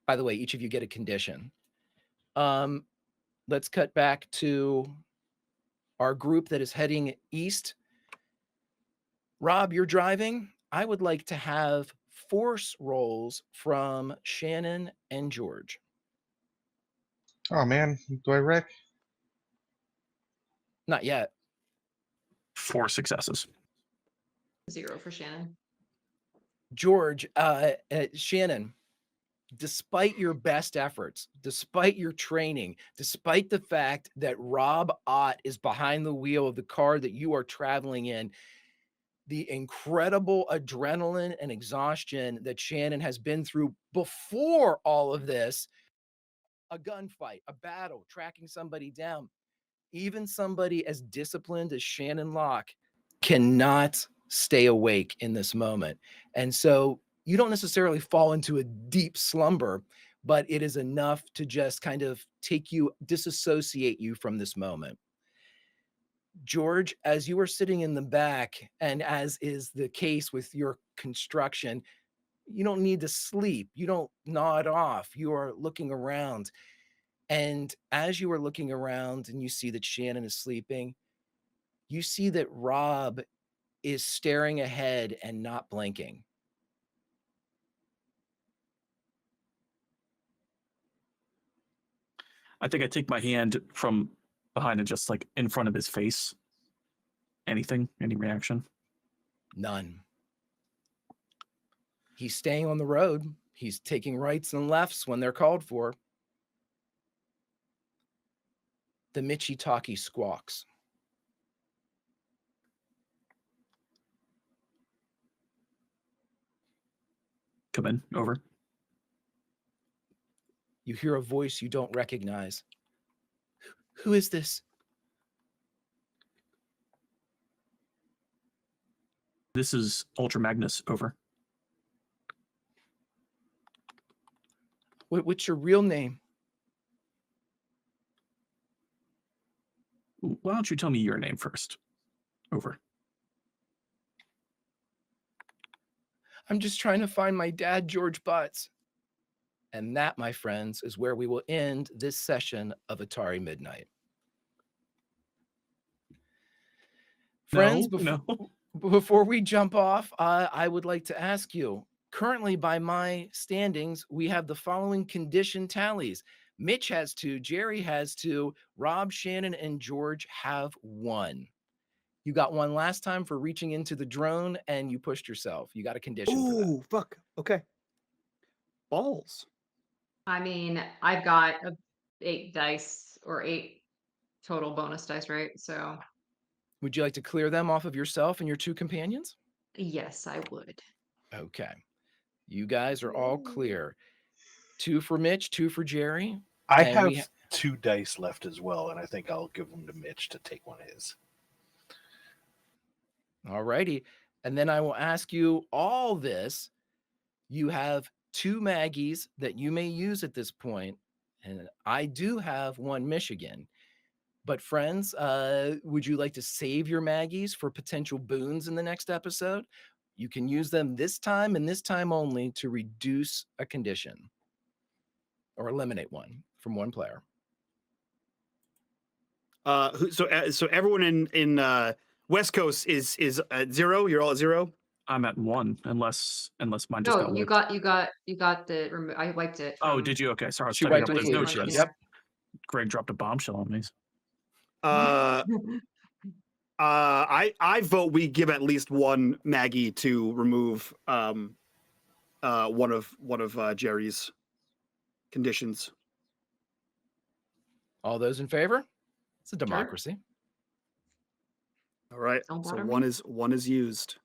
by the way, each of you get a condition. Let's cut back to our group that is heading east. Rob, you're driving. I would like to have force rolls from Shannon and George. Oh man, do I wreck? Not yet. 4 successes. 0 for Shannon. George, Shannon, despite your best efforts, despite your training, despite the fact that Rob Ott is behind the wheel of the car that you are traveling in, the incredible adrenaline and exhaustion that Shannon has been through before all of this, a gunfight, a battle, tracking somebody down, even somebody as disciplined as Shannon Locke cannot stay awake in this moment. And so you don't necessarily fall into a deep slumber, but it is enough to just kind of disassociate you from this moment. George, as you are sitting in the back, and as is the case with your construction, you don't need to sleep. You don't nod off. You are looking around. And as you are looking around and you see that Shannon is sleeping, you see that Rob is staring ahead and not blinking. I think I take my hand from behind and just like in front of his face. Anything? Any reaction? None. He's staying on the road. He's taking rights and lefts when they're called for. The Mitchy Talkie squawks. Come in. Over. You hear a voice you don't recognize. Who is this? This is Ultra Magnus. Over. What's your real name? Why don't you tell me your name first? Over. I'm just trying to find my dad, George Butts. And that, my friends, is where we will end this session of Atari Midnight. Friends, before we jump off, I would like to ask you, currently by my standings, we have the following condition tallies. Mitch has 2, Jerry has 2, Rob, Shannon, and George have 1. You got 1 last time for reaching into the drone and you pushed yourself. You got a condition for that. Ooh, fuck. Okay. Balls. I mean, I've got 8 dice or 8 total bonus dice, right? So Would you like to clear them off of yourself and your 2 companions? yes, I would. Okay. You guys are all clear. 2 for Mitch, 2 for Jerry. I And have we 2 dice left as well, and I think I'll give them to Mitch to take one of his. All righty. And then I will ask you all this. You have 2 Maggies that you may use at this point, and I do have 1 Michigan. But friends, would you like to save your Maggies for potential boons in the next episode? You can use them this time and this time only to reduce a condition. or eliminate one from one player. So everyone in West Coast is at 0. You're all at 0. I'm at 1, unless mine just No, got you wiped. got the. I wiped it. Oh, from- did you? Okay, sorry. I was She typing wiped up it those for you. notes. Yes. Yep. Greg dropped a bombshell on me. I vote we give at least one Maggie to remove one of Jerry's conditions. All those in favor? It's a democracy. All right. Don't So bother one is used.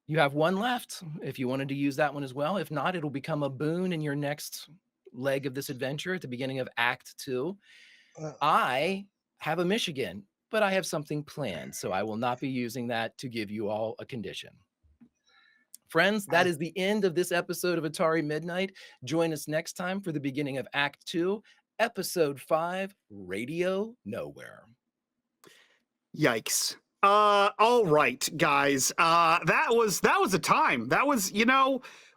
You have one left if you wanted to use that one as well. If not, it'll become a boon in your next leg of this adventure at the beginning of Act 2. I have a Michigan, but I have something planned, so I will not be using that to give you all a condition. Friends, that is the end of this episode of Atari Midnight. Join us next time for the beginning of Act 2, Episode 5, Radio Nowhere. Yikes. All right, guys. That was a time. That was,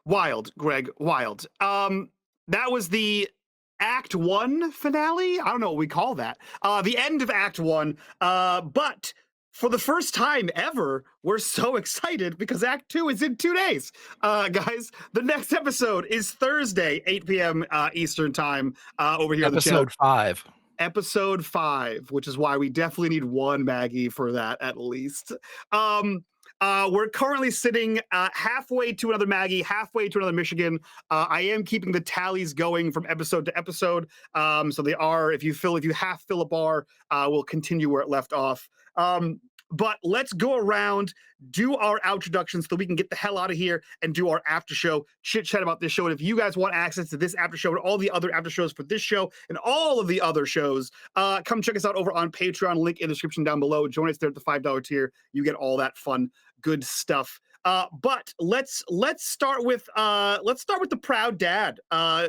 wild, Greg, wild. That was the Act 1 finale. I don't know what we call that. The end of Act 1. But for the first time ever, we're so excited because Act 2 is in 2 days. Guys, the next episode is Thursday, 8 p.m. Eastern time over here on the channel. Episode 5. Episode 5, which is why we definitely need one Maggie for that at least. We're currently sitting halfway to another Maggie, halfway to another Michigan. I am keeping the tallies going from episode to episode. So they are, if you half fill a bar, we'll continue where it left off. But let's go around, do our introductions so we can get the hell out of here and do our after show, chit chat about this show. And if you guys want access to this after show and all the other after shows for this show and all of the other shows, come check us out over on Patreon. Link in the description down below. Join us there at the $5 tier. You get all that fun, good stuff. But let's start with the proud dad.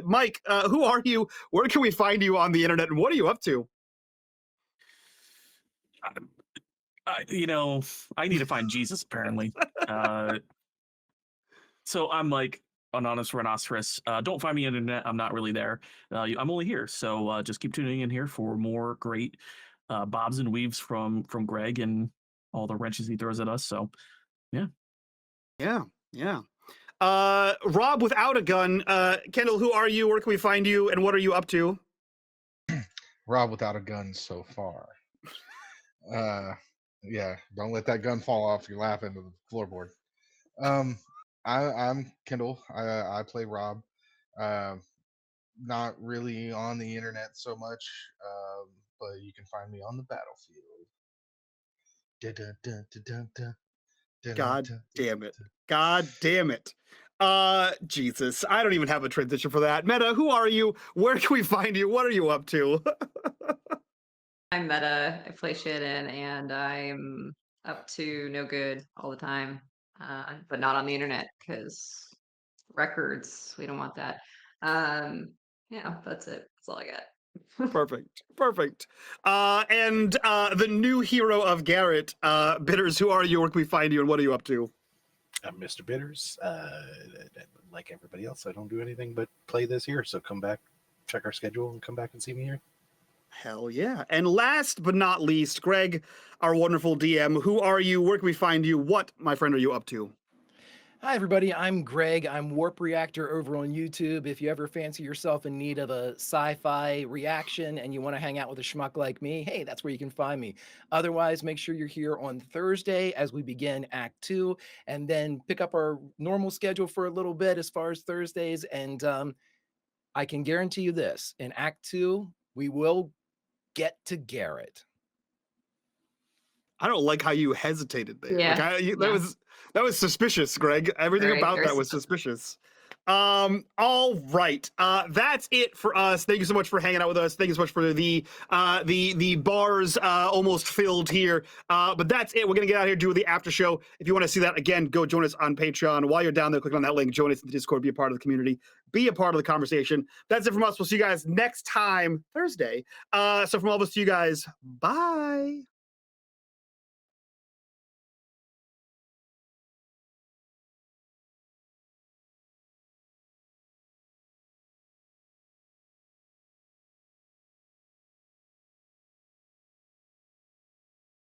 Mike, who are you? Where can we find you on the internet, and what are you up to? I need to find Jesus, apparently. So I'm like an honest rhinoceros. Don't find me on the internet. I'm not really there. I'm only here. So just keep tuning in here for more great bobs and weaves from Greg and all the wrenches he throws at us. So, yeah. Rob without a gun. Kendall, who are you? Where can we find you? And what are you up to? Rob without a gun so far. Yeah, don't let that gun fall off your lap into the floorboard. I'm Kendall. I play Rob. Not really on the internet so much, but you can find me on the battlefield. God damn it. God damn it. Jesus, I don't even have a transition for that. Meta, who are you? Where can we find you? What are you up to? I'm Meta. I play Shannon, and I'm up to no good all the time, but not on the internet because records. We don't want that. Yeah, that's it. That's all I got. Perfect. And the new hero of Garrett, Bitters, who are you? Where can we find you? And what are you up to? I'm Mr. Bitters. Like everybody else, I don't do anything but play this here. So come back, check our schedule, and come back and see me here. Hell yeah. And last but not least, Greg, our wonderful DM, who are you? Where can we find you? What, my friend, are you up to? Hi, everybody. I'm Greg. I'm Warp Reactor over on YouTube. If you ever fancy yourself in need of a sci-fi reaction and you want to hang out with a schmuck like me, hey, that's where you can find me. Otherwise, make sure you're here on Thursday as we begin Act 2, and then pick up our normal schedule for a little bit as far as Thursdays. And I can guarantee you this, in Act 2, we will get to Garrett. I don't like how you hesitated there. Yeah. That was suspicious, Greg. Everything about that was suspicious. All right. That's it for us. Thank you so much for hanging out with us. Thank you so much for the bars almost filled here. But that's it. We're gonna get out of here, do the after show. If you want to see that again, go join us on Patreon. While you're down there, click on that link, join us in the Discord, be a part of the community, be a part of the conversation. That's it from us. We'll see you guys next time, Thursday. So from all of us to you guys, bye.